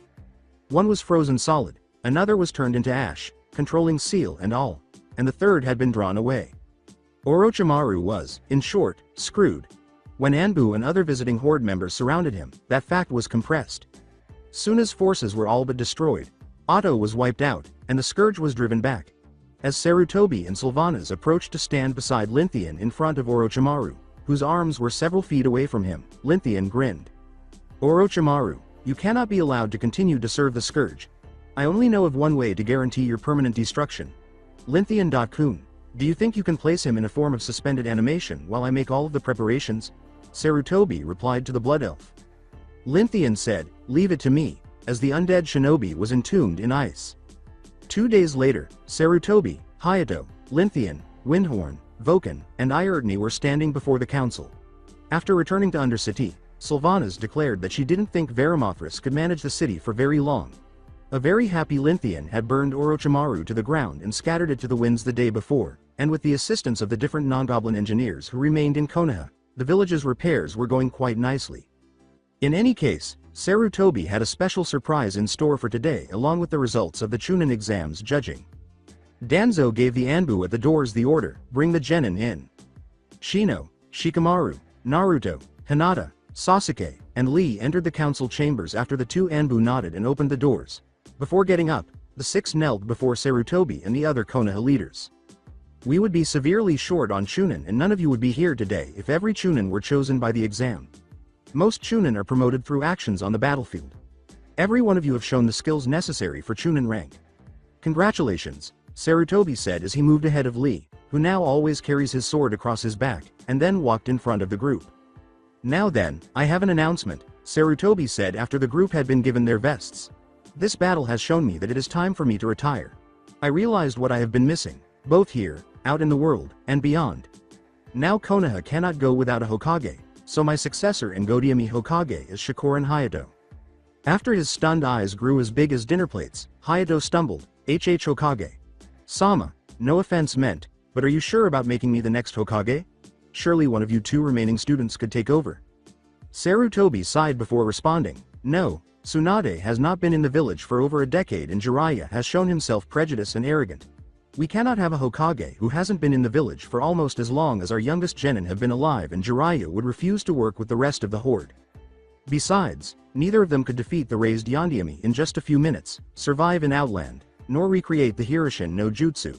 One was frozen solid, another was turned into ash, controlling seal and all, and the third had been drawn away. Orochimaru was, in short, screwed. When Anbu and other visiting horde members surrounded him, that fact was compressed. Soon as forces were all but destroyed, Otto was wiped out, and the scourge was driven back. As Sarutobi and Sylvanas approached to stand beside Linthian in front of Orochimaru, whose arms were several feet away from him, Linthian grinned. Orochimaru, you cannot be allowed to continue to serve the scourge. I only know of one way to guarantee your permanent destruction. Linthian.kun, do you think you can place him in a form of suspended animation while I make all of the preparations? Sarutobi replied to the blood elf. Linthian said, leave it to me, as the undead shinobi was entombed in ice. 2 days later, Sarutobi, Hayato, Linthian, Windhorn, Voken, and Iurtni were standing before the council. After returning to Undercity, Sylvanas declared that she didn't think Varimathras could manage the city for very long. A very happy Linthian had burned Orochimaru to the ground and scattered it to the winds the day before, and with the assistance of the different non-goblin engineers who remained in Konoha, the village's repairs were going quite nicely. In any case, Sarutobi had a special surprise in store for today along with the results of the Chunin exams judging. Danzo gave the Anbu at the doors the order, bring the genin in. Shino, Shikamaru, Naruto, Hinata, Sasuke, and Lee entered the council chambers after the 2 Anbu nodded and opened the doors. Before getting up, the 6 knelt before Sarutobi and the other Konoha leaders. We would be severely short on Chunin and none of you would be here today if every Chunin were chosen by the exam. Most Chunin are promoted through actions on the battlefield. Every one of you have shown the skills necessary for Chunin rank. Congratulations, Sarutobi said as he moved ahead of Lee, who now always carries his sword across his back, and then walked in front of the group. Now then, I have an announcement, Sarutobi said after the group had been given their vests. This battle has shown me that it is time for me to retire. I realized what I have been missing, both here, out in the world, and beyond. Now Konoha cannot go without a Hokage, so my successor in Godiami Hokage is Shikoran Hayato. After his stunned eyes grew as big as dinner plates, Hayato stumbled, Hokage. Sama, no offense meant, but are you sure about making me the next Hokage? Surely one of you 2 remaining students could take over. Sarutobi sighed before responding, no, Tsunade has not been in the village for over a decade and Jiraiya has shown himself prejudiced and arrogant. We cannot have a Hokage who hasn't been in the village for almost as long as our youngest genin have been alive and Jiraiya would refuse to work with the rest of the horde. Besides, neither of them could defeat the raised Yondiami in just a few minutes, survive in Outland, nor recreate the Hiroshin no Jutsu.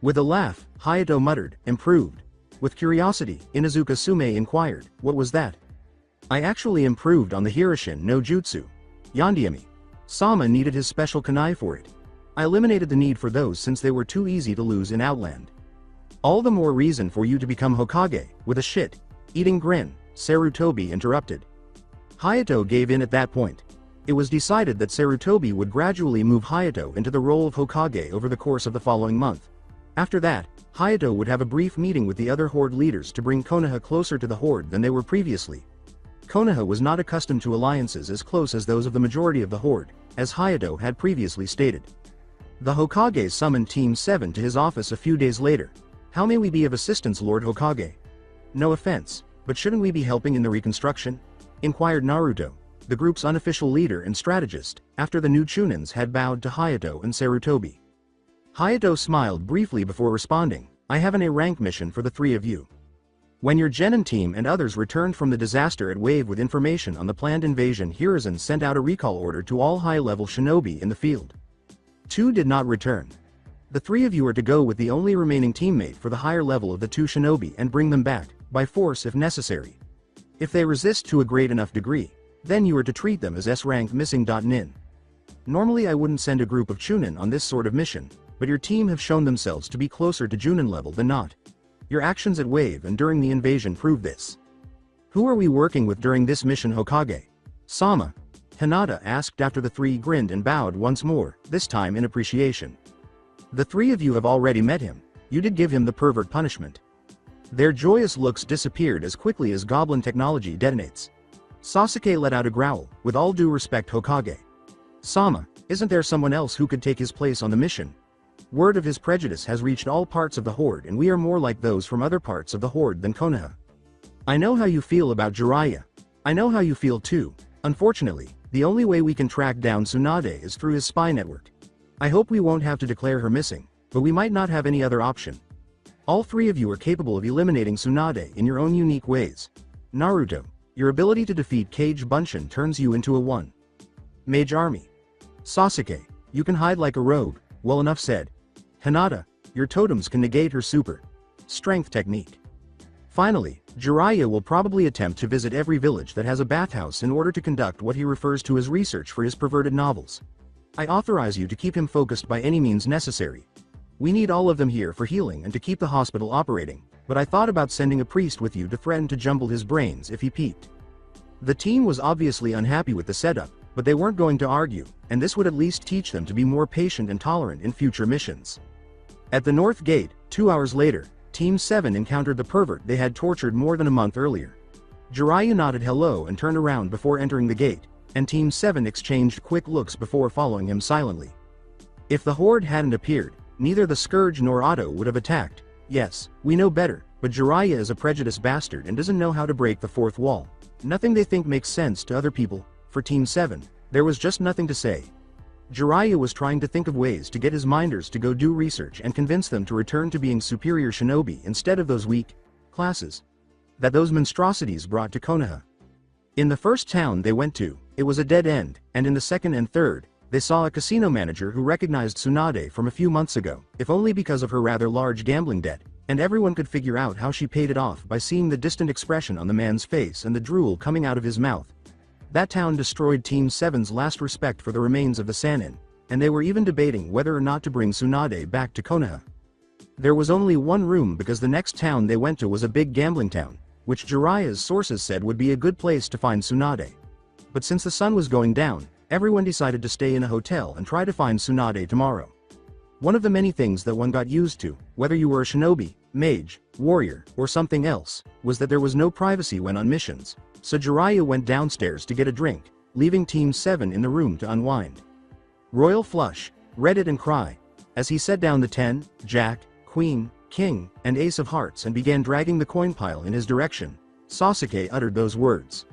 With a laugh, Hayato muttered, improved. With curiosity, Inuzuka Sume inquired, what was that? I actually improved on the Hiroshin no Jutsu. Yondiami. Sama needed his special kunai for it. I eliminated the need for those since they were too easy to lose in Outland. All the more reason for you to become Hokage, with a shit-eating grin, Sarutobi interrupted. Hayato gave in at that point. It was decided that Sarutobi would gradually move Hayato into the role of Hokage over the course of the following month. After that, Hayato would have a brief meeting with the other horde leaders to bring Konoha closer to the horde than they were previously. Konoha was not accustomed to alliances as close as those of the majority of the Horde, as Hayato had previously stated. The Hokage summoned Team 7 to his office a few days later. "How may we be of assistance, Lord Hokage?" "No offense, but shouldn't we be helping in the reconstruction?" inquired Naruto, the group's unofficial leader and strategist, after the new Chunins had bowed to Hayato and Sarutobi. Hayato smiled briefly before responding, "I have an A-rank mission for the three of you. When your Genin team and others returned from the disaster at Wave with information on the planned invasion, Hiruzen sent out a recall order to all high-level shinobi in the field. 2 did not return. The 3 of you are to go with the only remaining teammate for the higher level of the 2 shinobi and bring them back, by force if necessary. If they resist to a great enough degree, then you are to treat them as S-rank missing. Nin. Normally I wouldn't send a group of Chunin on this sort of mission, but your team have shown themselves to be closer to Junin level than not. Your actions at Wave and during the invasion prove this. Who are we working with during this mission, Hokage? Sama? Hinata asked after the 3 grinned and bowed once more, this time in appreciation. The 3 of you have already met him. You did give him the pervert punishment. Their joyous looks disappeared as quickly as goblin technology detonates. Sasuke let out a growl, "With all due respect, Hokage. Sama, isn't there someone else who could take his place on the mission? Word of his prejudice has reached all parts of the Horde, and we are more like those from other parts of the Horde than Konoha. I know how you feel about Jiraiya. I know how you feel too. Unfortunately, the only way we can track down Tsunade is through his spy network. I hope we won't have to declare her missing, but we might not have any other option. All 3 of you are capable of eliminating Tsunade in your own unique ways. Naruto, your ability to defeat Kage Bunshin turns you into a 1. Mage army. Sasuke, you can hide like a rogue. Well, enough said. Hinata, your totems can negate her super strength technique. Finally, Jiraiya will probably attempt to visit every village that has a bathhouse in order to conduct what he refers to as research for his perverted novels. I authorize you to keep him focused by any means necessary. We need all of them here for healing and to keep the hospital operating, but I thought about sending a priest with you to threaten to jumble his brains if he peeked." The team was obviously unhappy with the setup, but they weren't going to argue, and this would at least teach them to be more patient and tolerant in future missions. At the North Gate, 2 hours later, Team 7 encountered the pervert they had tortured more than a month earlier. Jiraiya nodded hello and turned around before entering the gate, and Team 7 exchanged quick looks before following him silently. If the Horde hadn't appeared, neither the Scourge nor Otto would have attacked. Yes, we know better, but Jiraiya is a prejudiced bastard and doesn't know how to break the 4th wall. Nothing they think makes sense to other people. For Team 7, there was just nothing to say. Jiraiya was trying to think of ways to get his minders to go do research and convince them to return to being superior shinobi instead of those weak classes that those monstrosities brought to Konoha. In the first town they went to, it was a dead end, and in the second and third, they saw a casino manager who recognized Tsunade from a few months ago, if only because of her rather large gambling debt, and everyone could figure out how she paid it off by seeing the distant expression on the man's face and the drool coming out of his mouth. That town destroyed Team 7's last respect for the remains of the Sannin, and they were even debating whether or not to bring Tsunade back to Konoha. There was only one room because the next town they went to was a big gambling town, which Jiraiya's sources said would be a good place to find Tsunade. But since the sun was going down, everyone decided to stay in a hotel and try to find Tsunade tomorrow. One of the many things that one got used to, whether you were a shinobi, mage, warrior, or something else, was that there was no privacy when on missions, so Jiraiya went downstairs to get a drink, leaving Team 7 in the room to unwind. Royal Flush, read it and cry, as he set down the 10, Jack, Queen, King, and Ace of Hearts and began dragging the coin pile in his direction. Sasuke uttered those words.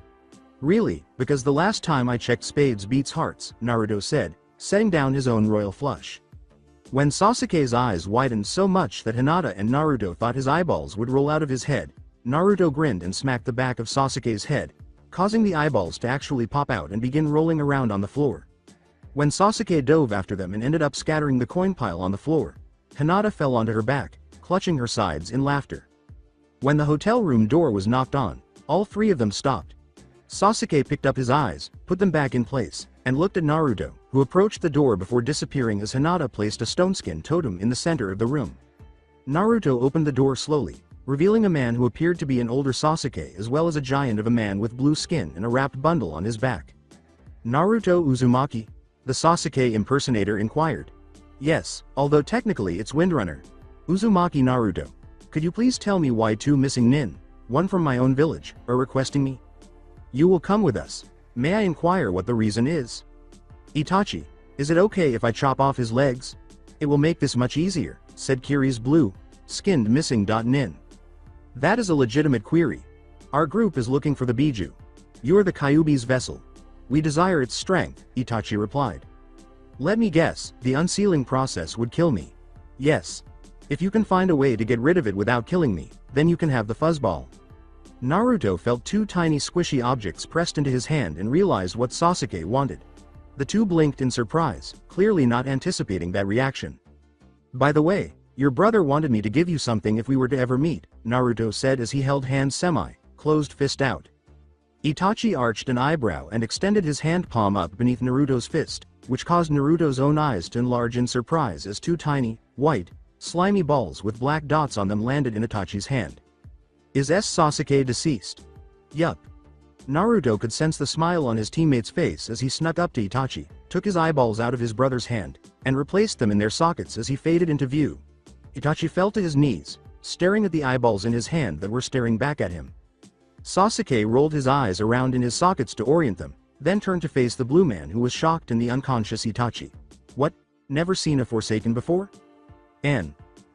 Really, because the last time I checked spades beats hearts, Naruto said, setting down his own Royal Flush. When Sasuke's eyes widened so much that Hinata and Naruto thought his eyeballs would roll out of his head, Naruto grinned and smacked the back of Sasuke's head, causing the eyeballs to actually pop out and begin rolling around on the floor. When Sasuke dove after them and ended up scattering the coin pile on the floor, Hinata fell onto her back, clutching her sides in laughter. When the hotel room door was knocked on, all 3 of them stopped. Sasuke picked up his eyes, put them back in place, and looked at Naruto, who approached the door before disappearing as Hinata placed a stoneskin totem in the center of the room. Naruto opened the door slowly, revealing a man who appeared to be an older Sasuke as well as a giant of a man with blue skin and a wrapped bundle on his back. "Naruto Uzumaki?" the Sasuke impersonator inquired. "Yes, although technically it's Windrunner. Uzumaki Naruto. Could you please tell me why 2 missing nin, one from my own village, are requesting me?" You will come with us. May I inquire what the reason is? Itachi, is it okay if I chop off his legs? It will make this much easier, said Kiri's blue-skinned missing nin. That is a legitimate query. Our group is looking for the Biju. You're the Kyuubi's vessel. We desire its strength, Itachi replied. Let me guess, the unsealing process would kill me. Yes. If you can find a way to get rid of it without killing me, then you can have the fuzzball. Naruto felt two tiny squishy objects pressed into his hand and realized what Sasuke wanted. The two blinked in surprise, clearly not anticipating that reaction. By the way, your brother wanted me to give you something if we were to ever meet, Naruto said as he held hands closed fist out. Itachi arched an eyebrow and extended his hand palm up beneath Naruto's fist, which caused Naruto's own eyes to enlarge in surprise as two tiny, white, slimy balls with black dots on them landed in Itachi's hand. Is Sasuke deceased? Yup. Naruto could sense the smile on his teammate's face as he snuck up to Itachi, took his eyeballs out of his brother's hand, and replaced them in their sockets as he faded into view. Itachi fell to his knees, staring at the eyeballs in his hand that were staring back at him. Sasuke rolled his eyes around in his sockets to orient them, then turned to face the blue man who was shocked in the unconscious Itachi. What? Never seen a Forsaken before?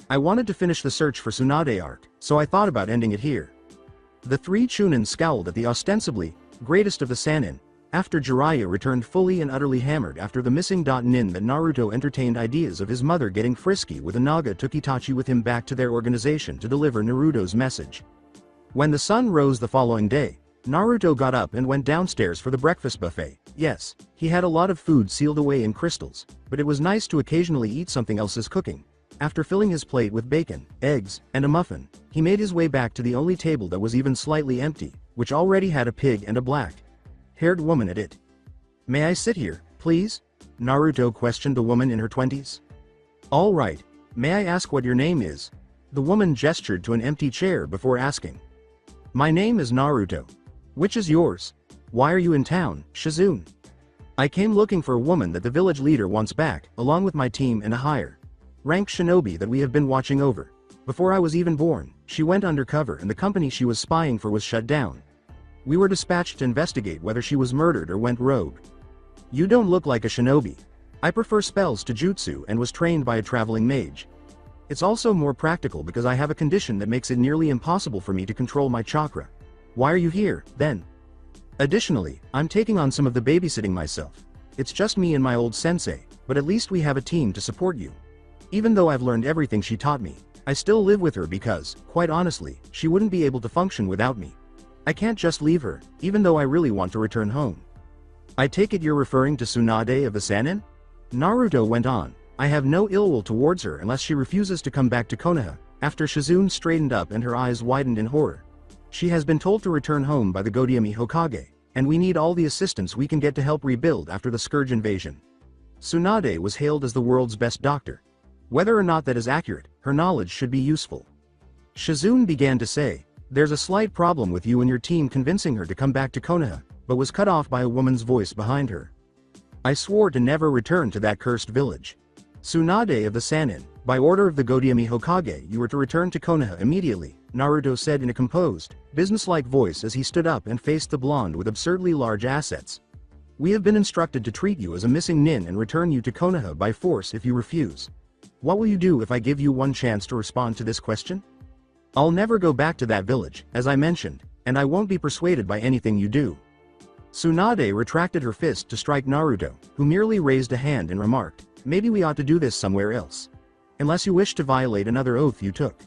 I wanted to finish the search for Tsunade arc, so I thought about ending it here. The three Chunin scowled at the ostensibly greatest of the Sannin, after Jiraiya returned fully and utterly hammered after the missing nin that Naruto entertained ideas of his mother getting frisky with a Naga took Itachi with him back to their organization to deliver Naruto's message. When the sun rose the following day, Naruto got up and went downstairs for the breakfast buffet. Yes, he had a lot of food sealed away in crystals, but it was nice to occasionally eat something else's cooking. After filling his plate with bacon, eggs, and a muffin, he made his way back to the only table that was even slightly empty, which already had a pig and a black-haired woman at it. May I sit here, please? Naruto questioned the woman in her 20s. All right, may I ask what your name is? The woman gestured to an empty chair before asking. My name is Naruto. Which is yours? Why are you in town, Shizune? I came looking for a woman that the village leader wants back, along with my team and a higher-ranked shinobi that we have been watching over. Before I was even born, she went undercover and the company she was spying for was shut down. We were dispatched to investigate whether she was murdered or went rogue. You don't look like a shinobi. I prefer spells to jutsu and was trained by a traveling mage. It's also more practical because I have a condition that makes it nearly impossible for me to control my chakra. Why are you here, then? Additionally, I'm taking on some of the babysitting myself. It's just me and my old sensei, but at least we have a team to support you. Even though I've learned everything she taught me, I still live with her because, quite honestly, she wouldn't be able to function without me. I can't just leave her, even though I really want to return home. I take it you're referring to Tsunade of the Sannin? Naruto went on. I have no ill will towards her unless she refuses to come back to Konoha. After Shizune straightened up and her eyes widened in horror. She has been told to return home by the Godiami Hokage, and we need all the assistance we can get to help rebuild after the Scourge invasion. Tsunade was hailed as the world's best doctor. Whether or not that is accurate, her knowledge should be useful. Shizune began to say, there's a slight problem with you and your team convincing her to come back to Konoha, but was cut off by a woman's voice behind her. I swore to never return to that cursed village. Tsunade of the Sannin, by order of the Godiami Hokage you were to return to Konoha immediately, Naruto said in a composed, businesslike voice as he stood up and faced the blonde with absurdly large assets. We have been instructed to treat you as a missing nin and return you to Konoha by force if you refuse. What will you do if I give you one chance to respond to this question? I'll never go back to that village, as I mentioned, and I won't be persuaded by anything you do. Tsunade retracted her fist to strike Naruto, who merely raised a hand and remarked, maybe we ought to do this somewhere else. Unless you wish to violate another oath you took.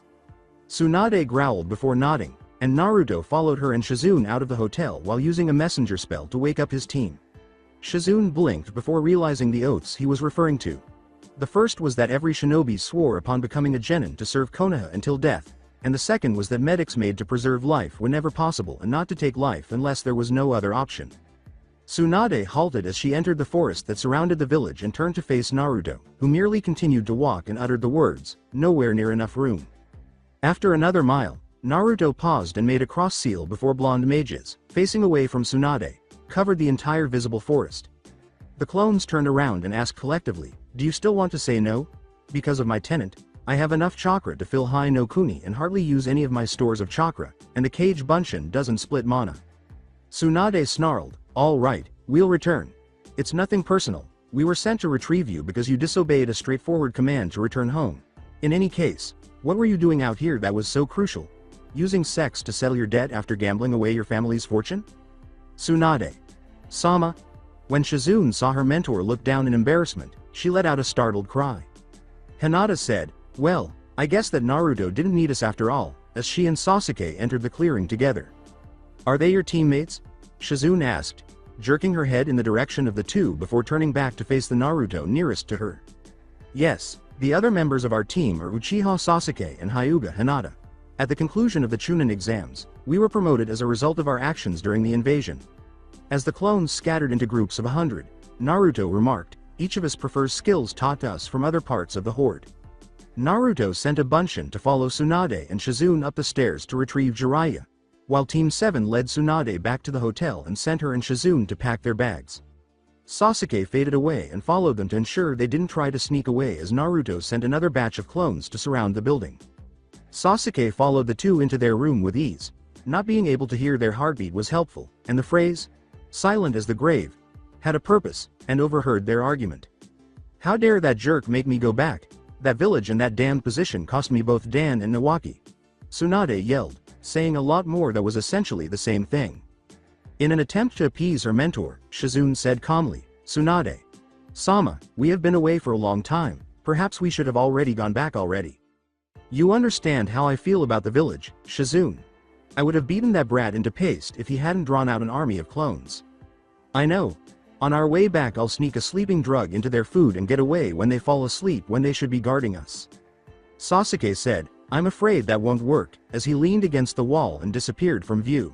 Tsunade growled before nodding, and Naruto followed her and Shizune out of the hotel while using a messenger spell to wake up his team. Shizune blinked before realizing the oaths he was referring to. The first was that every shinobi swore upon becoming a genin to serve Konoha until death, and the second was that medics made to preserve life whenever possible and not to take life unless there was no other option. Tsunade halted as she entered the forest that surrounded the village and turned to face Naruto, who merely continued to walk and uttered the words, nowhere near enough room. After another mile, Naruto paused and made a cross seal before blonde mages, facing away from Tsunade, covered the entire visible forest. The clones turned around and asked collectively, do you still want to say no? Because of my tenant, I have enough chakra to fill Hai no Kuni and hardly use any of my stores of chakra, and the Kage Bunshin doesn't split mana. Tsunade snarled, "All right, we'll return. It's nothing personal. We were sent to retrieve you because you disobeyed a straightforward command to return home. In any case, what were you doing out here that was so crucial? Using sex to settle your debt after gambling away your family's fortune?" Tsunade. Sama. When Shizune saw her mentor look down in embarrassment, she let out a startled cry. Hinata said, "Well, I guess that Naruto didn't need us after all," as she and Sasuke entered the clearing together. "Are they your teammates?" Shizune asked, jerking her head in the direction of the two before turning back to face the Naruto nearest to her. "Yes, the other members of our team are Uchiha Sasuke and Hyuga Hinata. At the conclusion of the Chunin exams, we were promoted as a result of our actions during the invasion." As the clones scattered into groups of 100, Naruto remarked, "Each of us prefers skills taught to us from other parts of the horde." Naruto sent a Bunshin to follow Tsunade and Shizune up the stairs to retrieve Jiraiya, while Team 7 led Tsunade back to the hotel and sent her and Shizune to pack their bags. Sasuke faded away and followed them to ensure they didn't try to sneak away as Naruto sent another batch of clones to surround the building. Sasuke followed the two into their room with ease. Not being able to hear their heartbeat was helpful, and the phrase, "silent as the grave," had a purpose, and overheard their argument. "How dare that jerk make me go back? That village and that damned position cost me both Dan and Nawaki," Tsunade yelled, saying a lot more that was essentially the same thing. In an attempt to appease her mentor, Shizune said calmly, "Tsunade. Sama, we have been away for a long time, perhaps we should have already gone back already. You understand how I feel about the village, Shizune. I would have beaten that brat into paste if he hadn't drawn out an army of clones. I know. On our way back I'll sneak a sleeping drug into their food and get away when they fall asleep when they should be guarding us." Sasuke said, "I'm afraid that won't work," as he leaned against the wall and disappeared from view.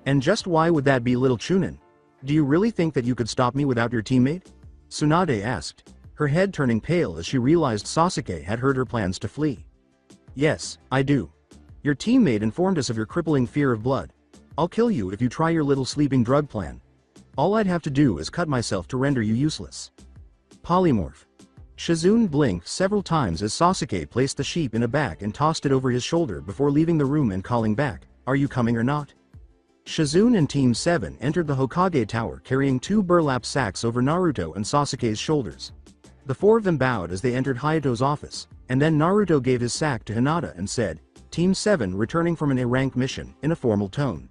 "And just why would that be, little Chunin? Do you really think that you could stop me without your teammate?" Tsunade asked, her head turning pale as she realized Sasuke had heard her plans to flee. "Yes, I do. Your teammate informed us of your crippling fear of blood. I'll kill you if you try your little sleeping drug plan. All I'd have to do is cut myself to render you useless." Polymorph. Shizune blinked several times as Sasuke placed the sheep in a bag and tossed it over his shoulder before leaving the room and calling back, "Are you coming or not?" Shizune and Team 7 entered the Hokage Tower carrying 2 burlap sacks over Naruto and Sasuke's shoulders. The 4 of them bowed as they entered Hayato's office, and then Naruto gave his sack to Hinata and said, "Team 7 returning from an A-rank mission," in a formal tone.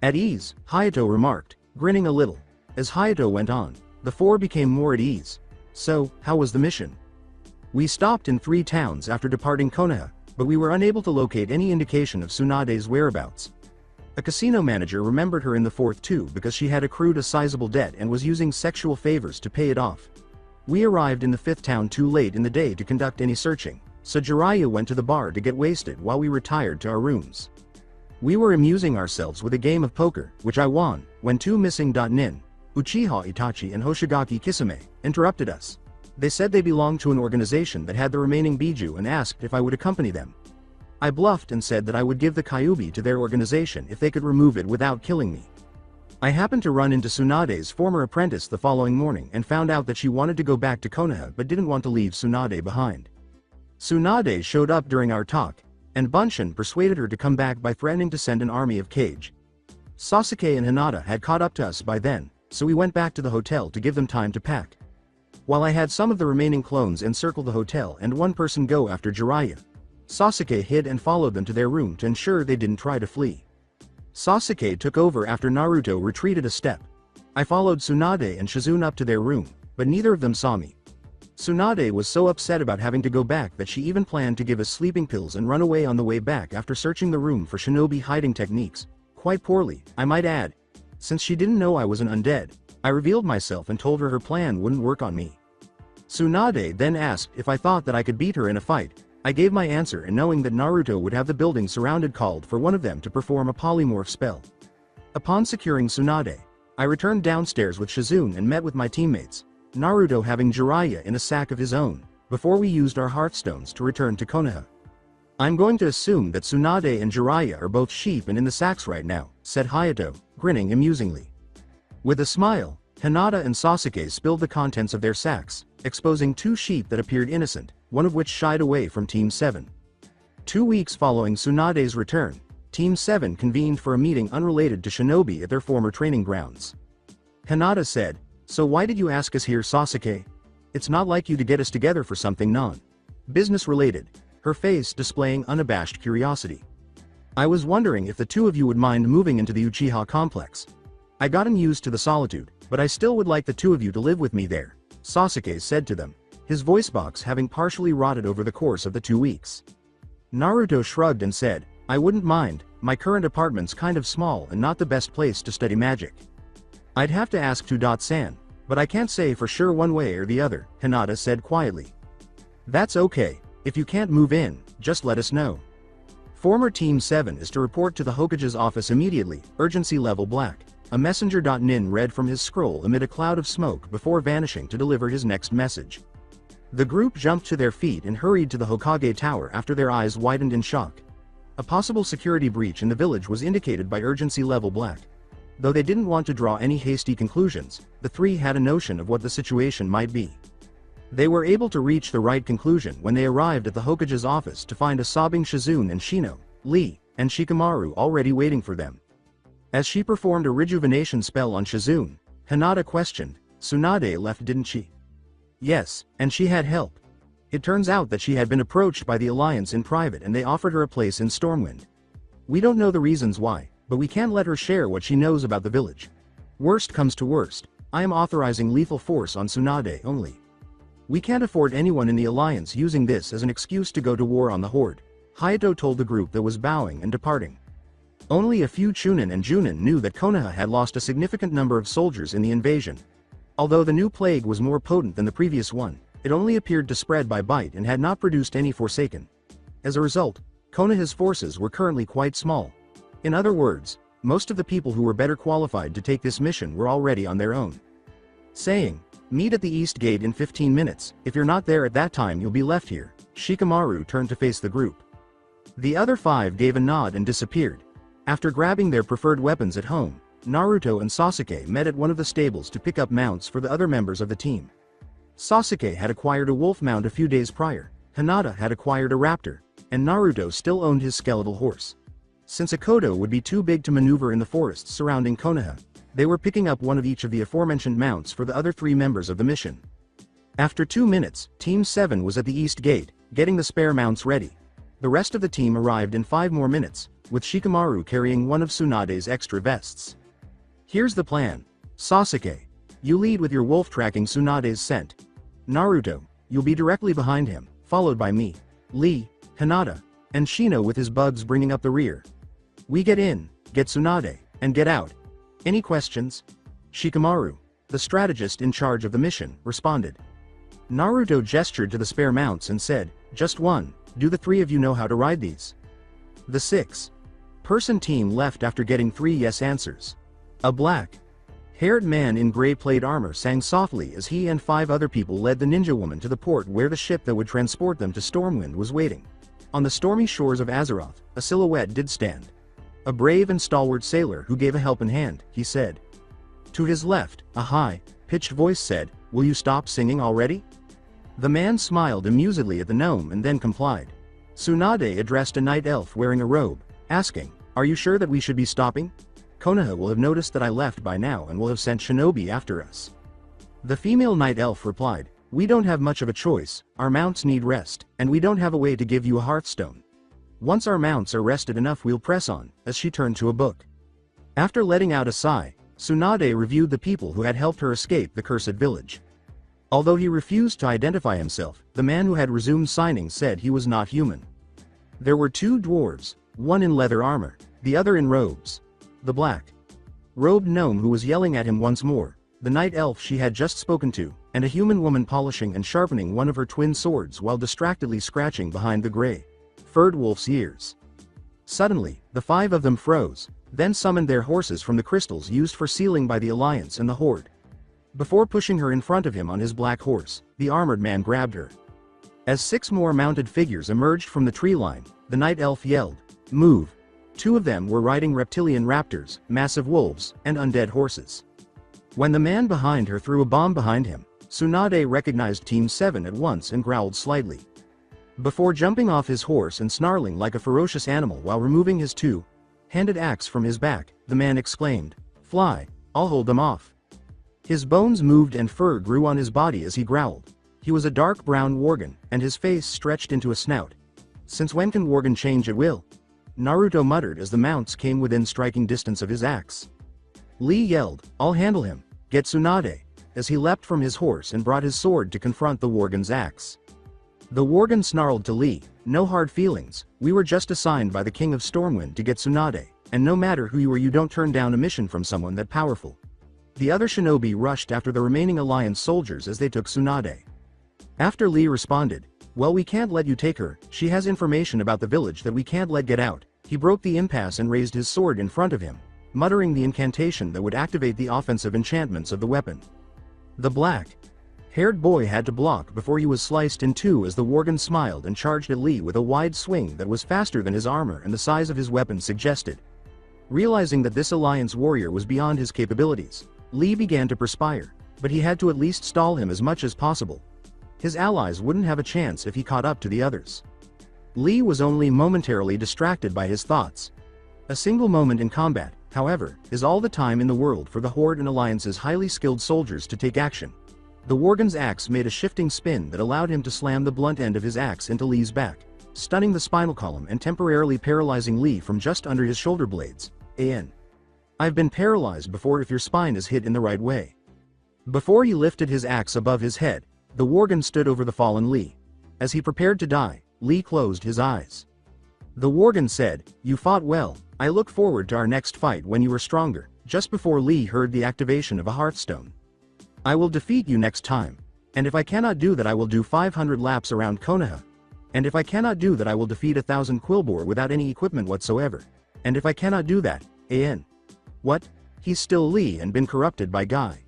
"At ease," Hayato remarked, grinning a little. As Hayato went on, the 4 became more at ease. "So, how was the mission?" "We stopped in 3 towns after departing Konoha, but we were unable to locate any indication of Tsunade's whereabouts. A casino manager remembered her in the 4th too because she had accrued a sizable debt and was using sexual favors to pay it off. We arrived in the 5th town too late in the day to conduct any searching, so Jiraiya went to the bar to get wasted while we retired to our rooms. We were amusing ourselves with a game of poker, which I won, when 2 missing nin, Uchiha Itachi and Hoshigaki Kisame, interrupted us. They said they belonged to an organization that had the remaining Biju and asked if I would accompany them. I bluffed and said that I would give the Kyuubi to their organization if they could remove it without killing me. I happened to run into Tsunade's former apprentice the following morning and found out that she wanted to go back to Konoha but didn't want to leave Tsunade behind. Tsunade showed up during our talk, and Bunshin persuaded her to come back by threatening to send an army of Kage. Sasuke and Hinata had caught up to us by then, so we went back to the hotel to give them time to pack. While I had some of the remaining clones encircle the hotel and 1 person go after Jiraiya, Sasuke hid and followed them to their room to ensure they didn't try to flee. Sasuke took over after Naruto retreated a step. I followed Tsunade and Shizune up to their room, but neither of them saw me. Tsunade was so upset about having to go back that she even planned to give us sleeping pills and run away on the way back after searching the room for shinobi hiding techniques, quite poorly, I might add. Since she didn't know I was an undead, I revealed myself and told her plan wouldn't work on me. Tsunade then asked if I thought that I could beat her in a fight. I gave my answer, and knowing that Naruto would have the building surrounded called for one of them to perform a polymorph spell. Upon securing Tsunade, I returned downstairs with Shizune and met with my teammates, Naruto having Jiraiya in a sack of his own, before we used our Hearthstones to return to Konoha. "I'm going to assume that Tsunade and Jiraiya are both sheep and in the sacks right now," said Hayato, grinning amusingly. With a smile, Hinata and Sasuke spilled the contents of their sacks, exposing 2 sheep that appeared innocent, one of which shied away from Team 7. 2 weeks following Tsunade's return, Team 7 convened for a meeting unrelated to Shinobi at their former training grounds. Hinata said, "So why did you ask us here, Sasuke? It's not like you to get us together for something non-business related," her face displaying unabashed curiosity. "I was wondering if the two of you would mind moving into the Uchiha complex. I gotten used to the solitude, but I still would like the two of you to live with me there," Sasuke said to them, his voice box having partially rotted over the course of the 2 weeks. Naruto shrugged and said, "I wouldn't mind, my current apartment's kind of small and not the best place to study magic. I'd have to ask San, but I can't say for sure one way or the other," Hinata said quietly. "That's okay, if you can't move in, just let us know. Former Team 7 is to report to the Hokage's office immediately, urgency level black," a messenger.nin read from his scroll amid a cloud of smoke before vanishing to deliver his next message. The group jumped to their feet and hurried to the Hokage Tower after their eyes widened in shock. A possible security breach in the village was indicated by urgency level black. Though they didn't want to draw any hasty conclusions, the three had a notion of what the situation might be. They were able to reach the right conclusion when they arrived at the Hokage's office to find a sobbing Shizune and Shino, Lee, and Shikamaru already waiting for them. As she performed a rejuvenation spell on Shizune, Hinata questioned, "Tsunade left, didn't she?" "Yes, and she had help. It turns out that she had been approached by the Alliance in private and they offered her a place in Stormwind. We don't know the reasons why, but we can't let her share what she knows about the village. Worst comes to worst, I am authorizing lethal force on Tsunade only. We can't afford anyone in the Alliance using this as an excuse to go to war on the Horde," Hayato told the group that was bowing and departing. Only a few Chunin and Junin knew that Konoha had lost a significant number of soldiers in the invasion. Although the new plague was more potent than the previous one, it only appeared to spread by bite and had not produced any Forsaken. As a result, Konoha's forces were currently quite small. In other words, most of the people who were better qualified to take this mission were already on their own. Saying, "Meet at the East Gate in 15 minutes, if you're not there at that time you'll be left here," Shikamaru turned to face the group. The other 5 gave a nod and disappeared. After grabbing their preferred weapons at home, Naruto and Sasuke met at one of the stables to pick up mounts for the other members of the team. Sasuke had acquired a wolf mount a few days prior, Hinata had acquired a raptor, and Naruto still owned his skeletal horse. Since a Kodo would be too big to maneuver in the forests surrounding Konoha, they were picking up one of each of the aforementioned mounts for the other 3 members of the mission. After 2 minutes, Team 7 was at the East Gate, getting the spare mounts ready. The rest of the team arrived in 5 more minutes, with Shikamaru carrying one of Tsunade's extra vests. "Here's the plan. Sasuke, you lead with your wolf tracking Tsunade's scent. Naruto, you'll be directly behind him, followed by me, Lee, Hinata, and Shino with his bugs bringing up the rear. We get in, get Tsunade, and get out. Any questions?" Shikamaru, the strategist in charge of the mission, responded. Naruto gestured to the spare mounts and said, "Just one, do the 3 of you know how to ride these?" The 6-person team left after getting 3 yes answers. A black-haired man in gray plate armor sang softly as he and 5 other people led the ninja woman to the port where the ship that would transport them to Stormwind was waiting. On the stormy shores of Azeroth, a silhouette did stand. A brave and stalwart sailor who gave a helping hand, he said. To his left, a high-pitched voice said, "Will you stop singing already?" The man smiled amusedly at the gnome and then complied. Tsunade addressed a night elf wearing a robe, asking, "Are you sure that we should be stopping? Konoha will have noticed that I left by now and will have sent shinobi after us." The female night elf replied, "We don't have much of a choice, our mounts need rest, and we don't have a way to give you a hearthstone. Once our mounts are rested enough we'll press on," as she turned to a book. After letting out a sigh, Tsunade reviewed the people who had helped her escape the cursed village. Although he refused to identify himself, the man who had resumed signing said he was not human. There were 2 dwarves, one in leather armor, the other in robes. The black-robed gnome who was yelling at him once more, the night elf she had just spoken to, and a human woman polishing and sharpening one of her twin swords while distractedly scratching behind the gray-furred wolf's ears. Suddenly, the 5 of them froze, then summoned their horses from the crystals used for sealing by the Alliance and the Horde. Before pushing her in front of him on his black horse, the armored man grabbed her. As 6 more mounted figures emerged from the tree line, the night elf yelled, "Move!" 2 of them were riding reptilian raptors, massive wolves, and undead horses. When the man behind her threw a bomb behind him, Tsunade recognized Team 7 at once and growled slightly. Before jumping off his horse and snarling like a ferocious animal while removing his 2 handed axe from his back, the man exclaimed, "Fly, I'll hold them off." His bones moved and fur grew on his body as he growled. He was a dark brown worgen, and his face stretched into a snout. "Since when can worgen change at will?" Naruto muttered as the mounts came within striking distance of his axe. Lee yelled, "I'll handle him, get Tsunade," as he leapt from his horse and brought his sword to confront the worgen's axe. The worgen snarled to Lee, "No hard feelings, we were just assigned by the King of Stormwind to get Tsunade, and no matter who you are, you don't turn down a mission from someone that powerful." The other shinobi rushed after the remaining alliance soldiers as they took Tsunade. After Lee responded, "Well, we can't let you take her, she has information about the village that we can't let get out," he broke the impasse and raised his sword in front of him, muttering the incantation that would activate the offensive enchantments of the weapon. The black-haired boy had to block before he was sliced in two as the worgen smiled and charged at Lee with a wide swing that was faster than his armor and the size of his weapon suggested. Realizing that this alliance warrior was beyond his capabilities, Lee began to perspire, but he had to at least stall him as much as possible. His allies wouldn't have a chance if he caught up to the others. Lee was only momentarily distracted by his thoughts. A single moment in combat, however, is all the time in the world for the Horde and Alliance's highly skilled soldiers to take action. The worgen's axe made a shifting spin that allowed him to slam the blunt end of his axe into Lee's back, stunning the spinal column and temporarily paralyzing Lee from just under his shoulder blades. I've been paralyzed before if your spine is hit in the right way." Before he lifted his axe above his head, the worgen stood over the fallen Lee. As he prepared to die, Lee closed his eyes. The worgen said, "You fought well, I look forward to our next fight when you are stronger." Just before Lee heard the activation of a hearthstone. "I will defeat you next time. And if I cannot do that, I will do 500 laps around Konoha. And if I cannot do that, I will defeat 1,000 Quillbore without any equipment whatsoever. And if I cannot do that, What? He's still Lee and been corrupted by Guy."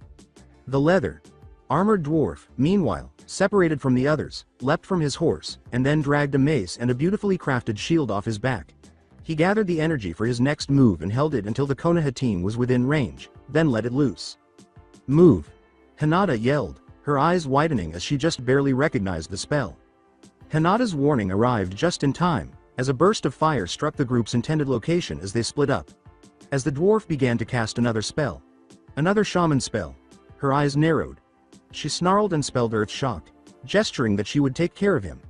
The leather-armored dwarf, meanwhile, separated from the others, leapt from his horse, and then dragged a mace and a beautifully crafted shield off his back. He gathered the energy for his next move and held it until the Konoha team was within range, then let it loose. "Move!" Hinata yelled, her eyes widening as she just barely recognized the spell. Hinata's warning arrived just in time, as a burst of fire struck the group's intended location as they split up. As the dwarf began to cast another spell, another shaman spell, her eyes narrowed. She snarled and spelled Earth Shock, gesturing that she would take care of him.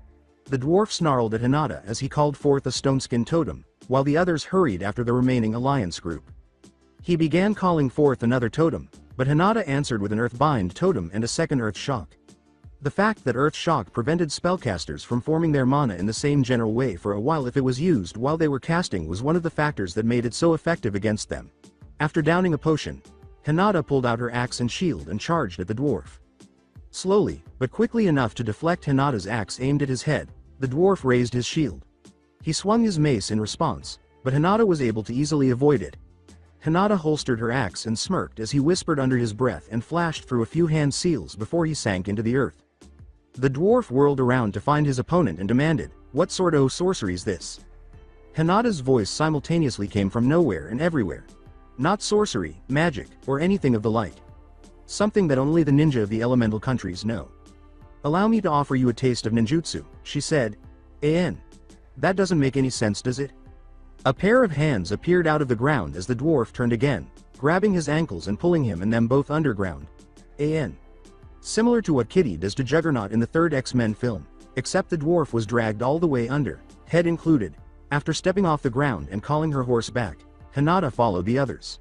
The dwarf snarled at Hinata as he called forth a stoneskin totem, while the others hurried after the remaining alliance group. He began calling forth another totem, but Hinata answered with an Earthbind totem and a second Earth Shock. The fact that Earth Shock prevented spellcasters from forming their mana in the same general way for a while if it was used while they were casting was one of the factors that made it so effective against them. After downing a potion, Hinata pulled out her axe and shield and charged at the dwarf. Slowly, but quickly enough to deflect Hinata's axe aimed at his head, the dwarf raised his shield. He swung his mace in response, but Hinata was able to easily avoid it. Hinata holstered her axe and smirked as he whispered under his breath and flashed through a few hand seals before he sank into the earth. The dwarf whirled around to find his opponent and demanded, "What sort of sorcery is this?" Hinata's voice simultaneously came from nowhere and everywhere. "Not sorcery, magic, or anything of the like. Something that only the ninja of the elemental countries know. Allow me to offer you a taste of ninjutsu," she said. That doesn't make any sense, does it?" A pair of hands appeared out of the ground as the dwarf turned again, grabbing his ankles and pulling him and them both underground. Similar to what Kitty does to Juggernaut in the third X-Men film, except the dwarf was dragged all the way under, head included. After stepping off the ground and calling her horse back, Hinata followed the others.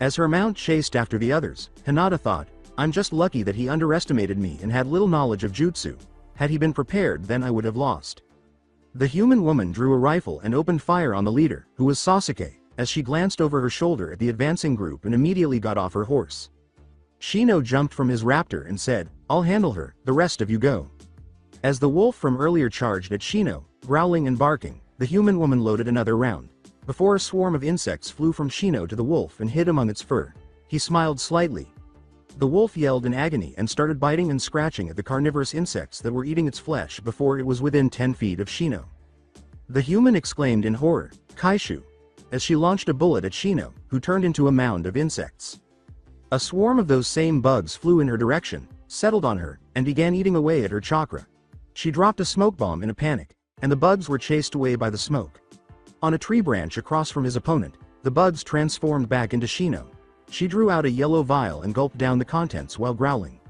As her mount chased after the others, Hinata thought, "I'm just lucky that he underestimated me and had little knowledge of jutsu. Had he been prepared, then I would have lost." The human woman drew a rifle and opened fire on the leader, who was Sasuke, as she glanced over her shoulder at the advancing group and immediately got off her horse. Shino jumped from his raptor and said, "I'll handle her, the rest of you go." As the wolf from earlier charged at Shino, growling and barking, the human woman loaded another round. Before a swarm of insects flew from Shino to the wolf and hid among its fur, he smiled slightly. The wolf yelled in agony and started biting and scratching at the carnivorous insects that were eating its flesh before it was within 10 feet of Shino. The human exclaimed in horror, "Kaishu," as she launched a bullet at Shino, who turned into a mound of insects. A swarm of those same bugs flew in her direction, settled on her, and began eating away at her chakra. She dropped a smoke bomb in a panic, and the bugs were chased away by the smoke. On a tree branch across from his opponent, the bugs transformed back into Shino. She drew out a yellow vial and gulped down the contents while growling.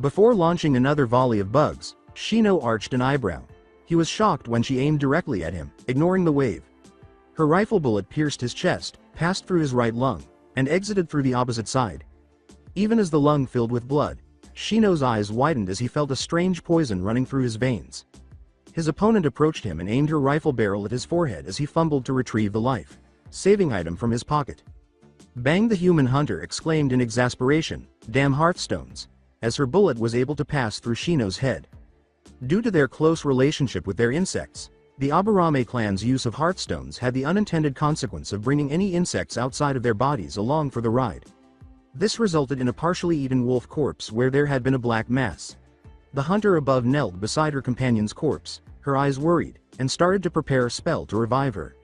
Before launching another volley of bugs, Shino arched an eyebrow. He was shocked when she aimed directly at him, ignoring the wave. Her rifle bullet pierced his chest, passed through his right lung, and exited through the opposite side. Even as the lung filled with blood, Shino's eyes widened as he felt a strange poison running through his veins. His opponent approached him and aimed her rifle barrel at his forehead as he fumbled to retrieve the life-saving item from his pocket. Bang! The human hunter exclaimed in exasperation, "Damn Hearthstones," as her bullet was able to pass through Shino's head. Due to their close relationship with their insects, the Aburame clan's use of Hearthstones had the unintended consequence of bringing any insects outside of their bodies along for the ride. This resulted in a partially eaten wolf corpse where there had been a black mass. The hunter above knelt beside her companion's corpse, her eyes worried, and started to prepare a spell to revive her.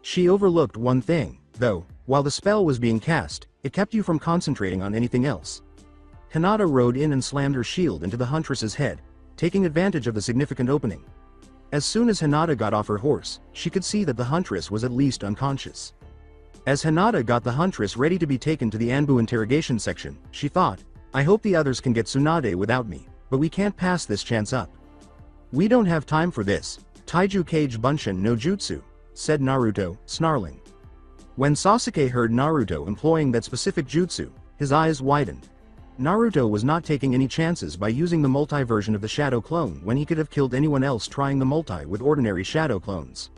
She overlooked one thing, though: while the spell was being cast, it kept you from concentrating on anything else. Hinata rode in and slammed her shield into the huntress's head, taking advantage of the significant opening. As soon as Hinata got off her horse, she could see that the huntress was at least unconscious. As Hinata got the huntress ready to be taken to the Anbu interrogation section, she thought, "I hope the others can get Tsunade without me, but we can't pass this chance up. We don't have time for this. Taiju Kage Bunshin no Jutsu," said Naruto, snarling. When Sasuke heard Naruto employing that specific jutsu, his eyes widened. Naruto was not taking any chances by using the multi-version of the shadow clone when he could have killed anyone else trying the multi with ordinary shadow clones.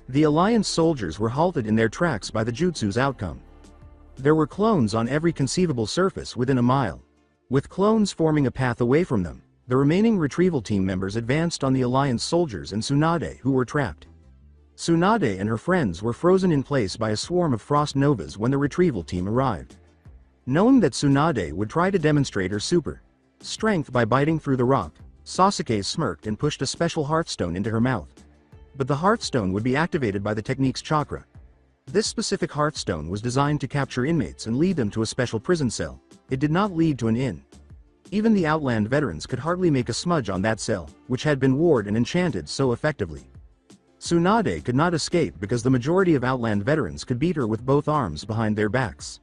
The Alliance soldiers were halted in their tracks by the jutsu's outcome. There were clones on every conceivable surface within a mile. With clones forming a path away from them, the remaining retrieval team members advanced on the Alliance soldiers and Tsunade, who were trapped. Tsunade and her friends were frozen in place by a swarm of frost novas when the retrieval team arrived. Knowing that Tsunade would try to demonstrate her super strength by biting through the rock, Sasuke smirked and pushed a special hearthstone into her mouth. But the hearthstone would be activated by the technique's chakra. This specific hearthstone was designed to capture inmates and lead them to a special prison cell. It did not lead to an inn. Even the Outland veterans could hardly make a smudge on that cell, which had been warded and enchanted so effectively. Tsunade could not escape because the majority of Outland veterans could beat her with both arms behind their backs.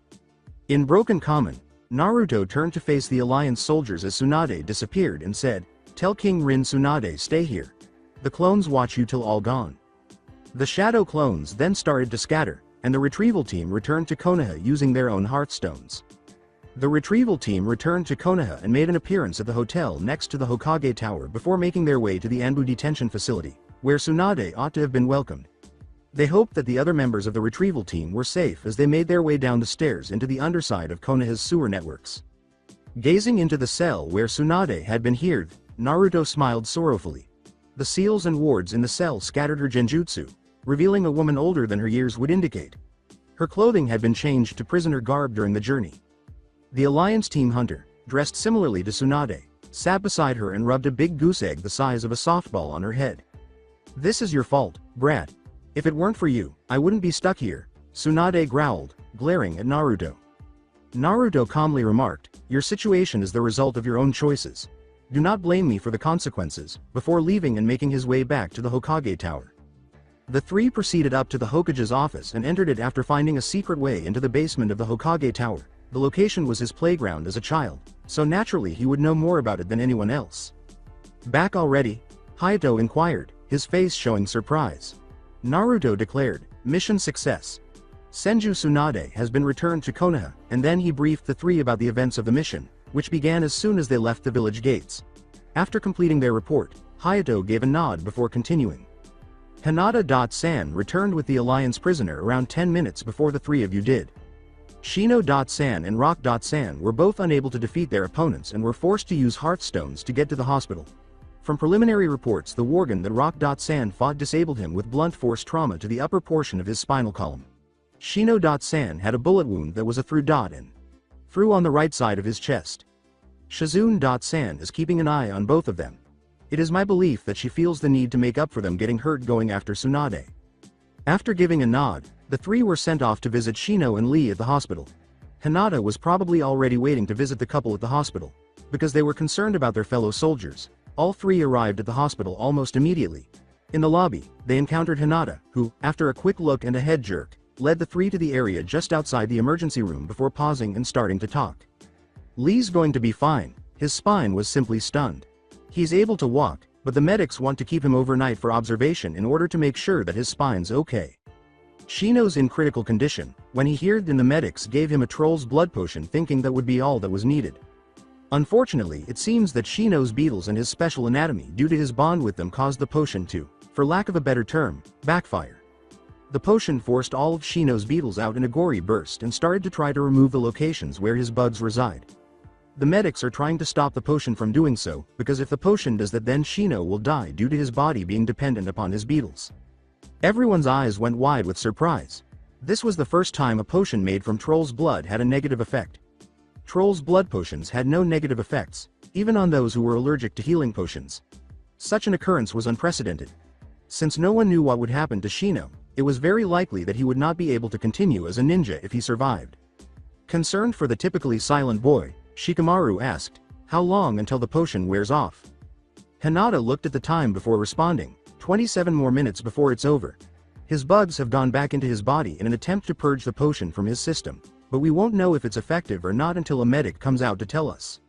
In broken common, Naruto turned to face the Alliance soldiers as Tsunade disappeared and said, "Tell King Rin Tsunade stay here. The clones watch you till all gone." The shadow clones then started to scatter, and the retrieval team returned to Konoha using their own hearthstones. The retrieval team returned to Konoha and made an appearance at the hotel next to the Hokage Tower before making their way to the Anbu detention facility, where Tsunade ought to have been welcomed. They hoped that the other members of the retrieval team were safe as they made their way down the stairs into the underside of Konoha's sewer networks. Gazing into the cell where Tsunade had been hid, Naruto smiled sorrowfully. The seals and wards in the cell scattered her genjutsu, revealing a woman older than her years would indicate. Her clothing had been changed to prisoner garb during the journey. The Alliance team hunter, dressed similarly to Tsunade, sat beside her and rubbed a big goose egg the size of a softball on her head. "This is your fault, brat. If it weren't for you, I wouldn't be stuck here," Tsunade growled, glaring at Naruto. Naruto calmly remarked, "Your situation is the result of your own choices. Do not blame me for the consequences," before leaving and making his way back to the Hokage Tower. The three proceeded up to the Hokage's office and entered it after finding a secret way into the basement of the Hokage Tower. The location was his playground as a child, so naturally he would know more about it than anyone else. "Back already?" Hayato inquired, his face showing surprise. Naruto declared, "Mission success. Senju Tsunade has been returned to Konoha," and then he briefed the three about the events of the mission, which began as soon as they left the village gates. After completing their report, Hayato gave a nod before continuing. Hinata.san returned with the Alliance prisoner around 10 minutes before the three of you did. Shino.san and Rock.san were both unable to defeat their opponents and were forced to use hearthstones to get to the hospital. From preliminary reports, the Worgen that Rock.san fought disabled him with blunt force trauma to the upper portion of his spinal column. Shino.san had a bullet wound that was a through on the right side of his chest. Shizune.san is keeping an eye on both of them. It is my belief that she feels the need to make up for them getting hurt going after Tsunade. After giving a nod, the three were sent off to visit Shino and Lee at the hospital. Hinata was probably already waiting to visit the couple at the hospital. Because they were concerned about their fellow soldiers, all three arrived at the hospital almost immediately. In the lobby, they encountered Hinata, who, after a quick look and a head jerk, led the three to the area just outside the emergency room before pausing and starting to talk. Lee's going to be fine, his spine was simply stunned. He's able to walk, but the medics want to keep him overnight for observation in order to make sure that his spine's okay. Shino's in critical condition. When he heard the medics gave him a troll's blood potion thinking that would be all that was needed. Unfortunately, it seems that Shino's beetles and his special anatomy due to his bond with them caused the potion to, for lack of a better term, backfire. The potion forced all of Shino's beetles out in a gory burst and started to try to remove the locations where his bugs reside. The medics are trying to stop the potion from doing so, because if the potion does that then Shino will die due to his body being dependent upon his beetles. Everyone's eyes went wide with surprise. This was the first time a potion made from troll's blood had a negative effect. Troll's blood potions had no negative effects, even on those who were allergic to healing potions. Such an occurrence was unprecedented. Since no one knew what would happen to Shino, it was very likely that he would not be able to continue as a ninja if he survived. Concerned for the typically silent boy, Shikamaru asked, "How long until the potion wears off?" Hinata looked at the time before responding, 27 more minutes before it's over. His bugs have gone back into his body in an attempt to purge the potion from his system, but we won't know if it's effective or not until a medic comes out to tell us.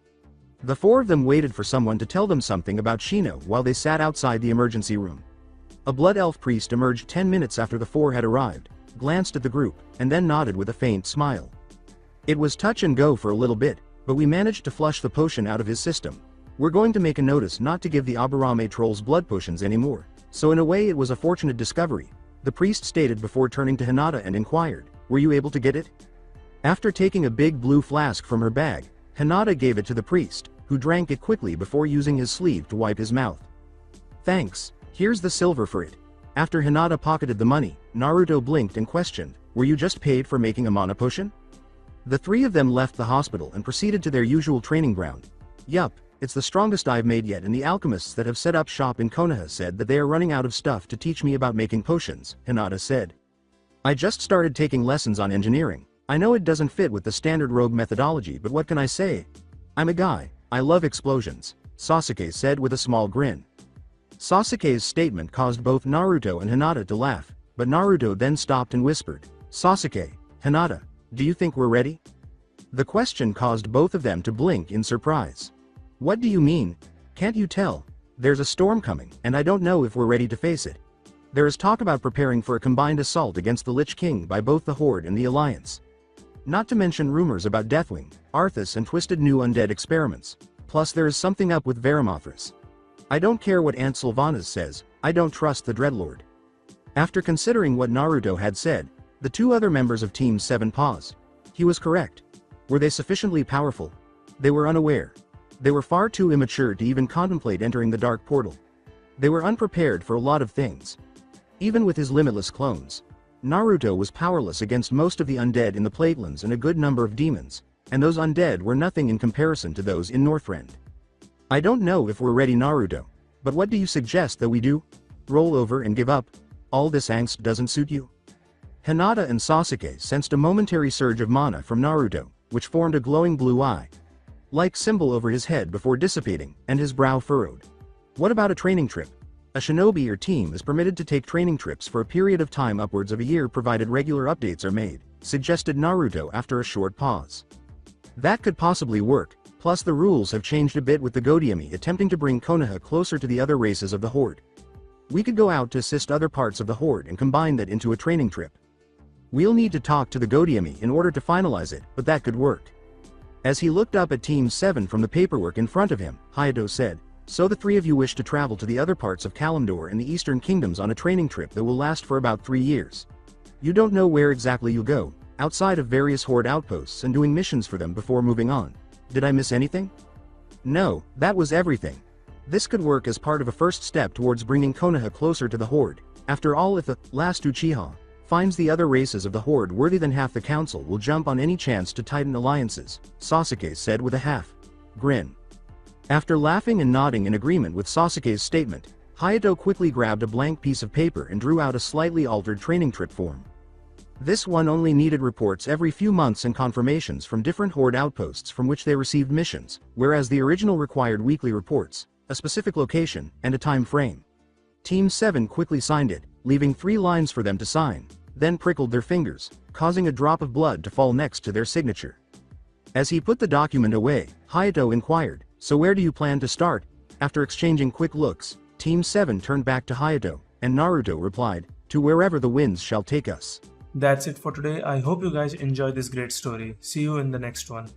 The four of them waited for someone to tell them something about Shino while they sat outside the emergency room. A blood elf priest emerged 10 minutes after the four had arrived, glanced at the group, and then nodded with a faint smile. It was touch and go for a little bit, but we managed to flush the potion out of his system. We're going to make a notice not to give the Aburame trolls blood potions anymore, so in a way it was a fortunate discovery, the priest stated before turning to Hinata and inquired, "Were you able to get it?" After taking a big blue flask from her bag, Hinata gave it to the priest, who drank it quickly before using his sleeve to wipe his mouth. "Thanks, here's the silver for it." After Hinata pocketed the money, Naruto blinked and questioned, "Were you just paid for making a mana potion?" The three of them left the hospital and proceeded to their usual training ground. "Yup, it's the strongest I've made yet, and the alchemists that have set up shop in Konoha said that they are running out of stuff to teach me about making potions," Hinata said. "I just started taking lessons on engineering. I know it doesn't fit with the standard rogue methodology, but what can I say? I'm a guy, I love explosions," Sasuke said with a small grin. Sasuke's statement caused both Naruto and Hinata to laugh, but Naruto then stopped and whispered, "Sasuke, Hinata, do you think we're ready?" The question caused both of them to blink in surprise. "What do you mean? Can't you tell? There's a storm coming, and I don't know if we're ready to face it. There is talk about preparing for a combined assault against the Lich King by both the Horde and the Alliance. Not to mention rumors about Deathwing, Arthas and twisted new undead experiments. Plus there is something up with Varimathras. I don't care what Aunt Sylvanas says, I don't trust the Dreadlord." After considering what Naruto had said, the two other members of Team 7 paused. He was correct. Were they sufficiently powerful? They were unaware. They were far too immature to even contemplate entering the Dark Portal. They were unprepared for a lot of things. Even with his limitless clones, Naruto was powerless against most of the undead in the Platelands and a good number of demons, and those undead were nothing in comparison to those in Northrend. "I don't know if we're ready, Naruto, but what do you suggest that we do? Roll over and give up? All this angst doesn't suit you?" Hinata and Sasuke sensed a momentary surge of mana from Naruto, which formed a glowing blue eye-like symbol over his head before dissipating, and his brow furrowed. "What about a training trip? A shinobi or team is permitted to take training trips for a period of time upwards of a year provided regular updates are made," suggested Naruto after a short pause. "That could possibly work, plus the rules have changed a bit with the Godiami attempting to bring Konoha closer to the other races of the Horde. We could go out to assist other parts of the Horde and combine that into a training trip. We'll need to talk to the Godiami in order to finalize it, but that could work." As he looked up at Team 7 from the paperwork in front of him, Hayato said, "So the three of you wish to travel to the other parts of Kalimdor and the Eastern Kingdoms on a training trip that will last for about 3 years. You don't know where exactly you'll go, outside of various Horde outposts and doing missions for them before moving on. Did I miss anything?" "No, that was everything. This could work as part of a first step towards bringing Konoha closer to the Horde. After all, if the last Uchiha finds the other races of the Horde worthy, then half the council will jump on any chance to tighten alliances," Sasuke said with a half-grin. After laughing and nodding in agreement with Sasuke's statement, Hayato quickly grabbed a blank piece of paper and drew out a slightly altered training trip form. This one only needed reports every few months and confirmations from different Horde outposts from which they received missions, whereas the original required weekly reports, a specific location, and a time frame. Team 7 quickly signed it, leaving 3 lines for them to sign, then prickled their fingers, causing a drop of blood to fall next to their signature. As he put the document away, Hayato inquired, "So where do you plan to start?" After exchanging quick looks, Team 7 turned back to Hayato, and Naruto replied, "To wherever the winds shall take us." That's it for today. I hope you guys enjoyed this great story. See you in the next one.